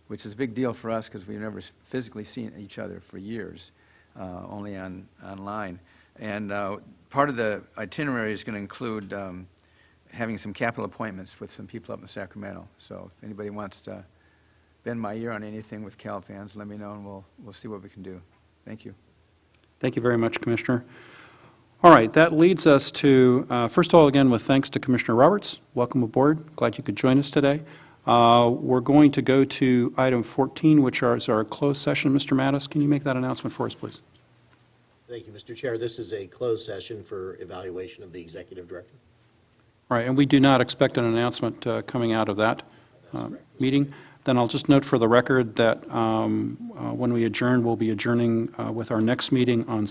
which is a big deal for us because we've never physically seen each other for years, only online. And part of the itinerary is going to include having some capital appointments with some people up in Sacramento. So if anybody wants to bend my ear on anything with CalVans, let me know, and we'll see what we can do. Thank you. Thank you very much, Commissioner. All right, that leads us to, first of all, again, with thanks to Commissioner Roberts. Welcome aboard. Glad you could join us today. We're going to go to item 14, which is our closed session. Mr. Mattis, can you make that announcement for us, please? Thank you, Mr. Chair. This is a closed session for evaluation of the executive director. All right, and we do not expect an announcement coming out of that meeting. Then I'll just note for the record that when we adjourn, we'll be adjourning with our next meeting on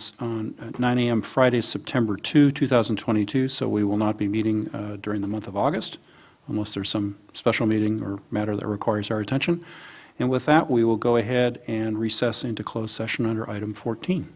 9 a.m. Friday, September 2, 2022, so we will not be meeting during the month of August, unless there's some special meeting or matter that requires our attention. And with that, we will go ahead and recess into closed session under item 14.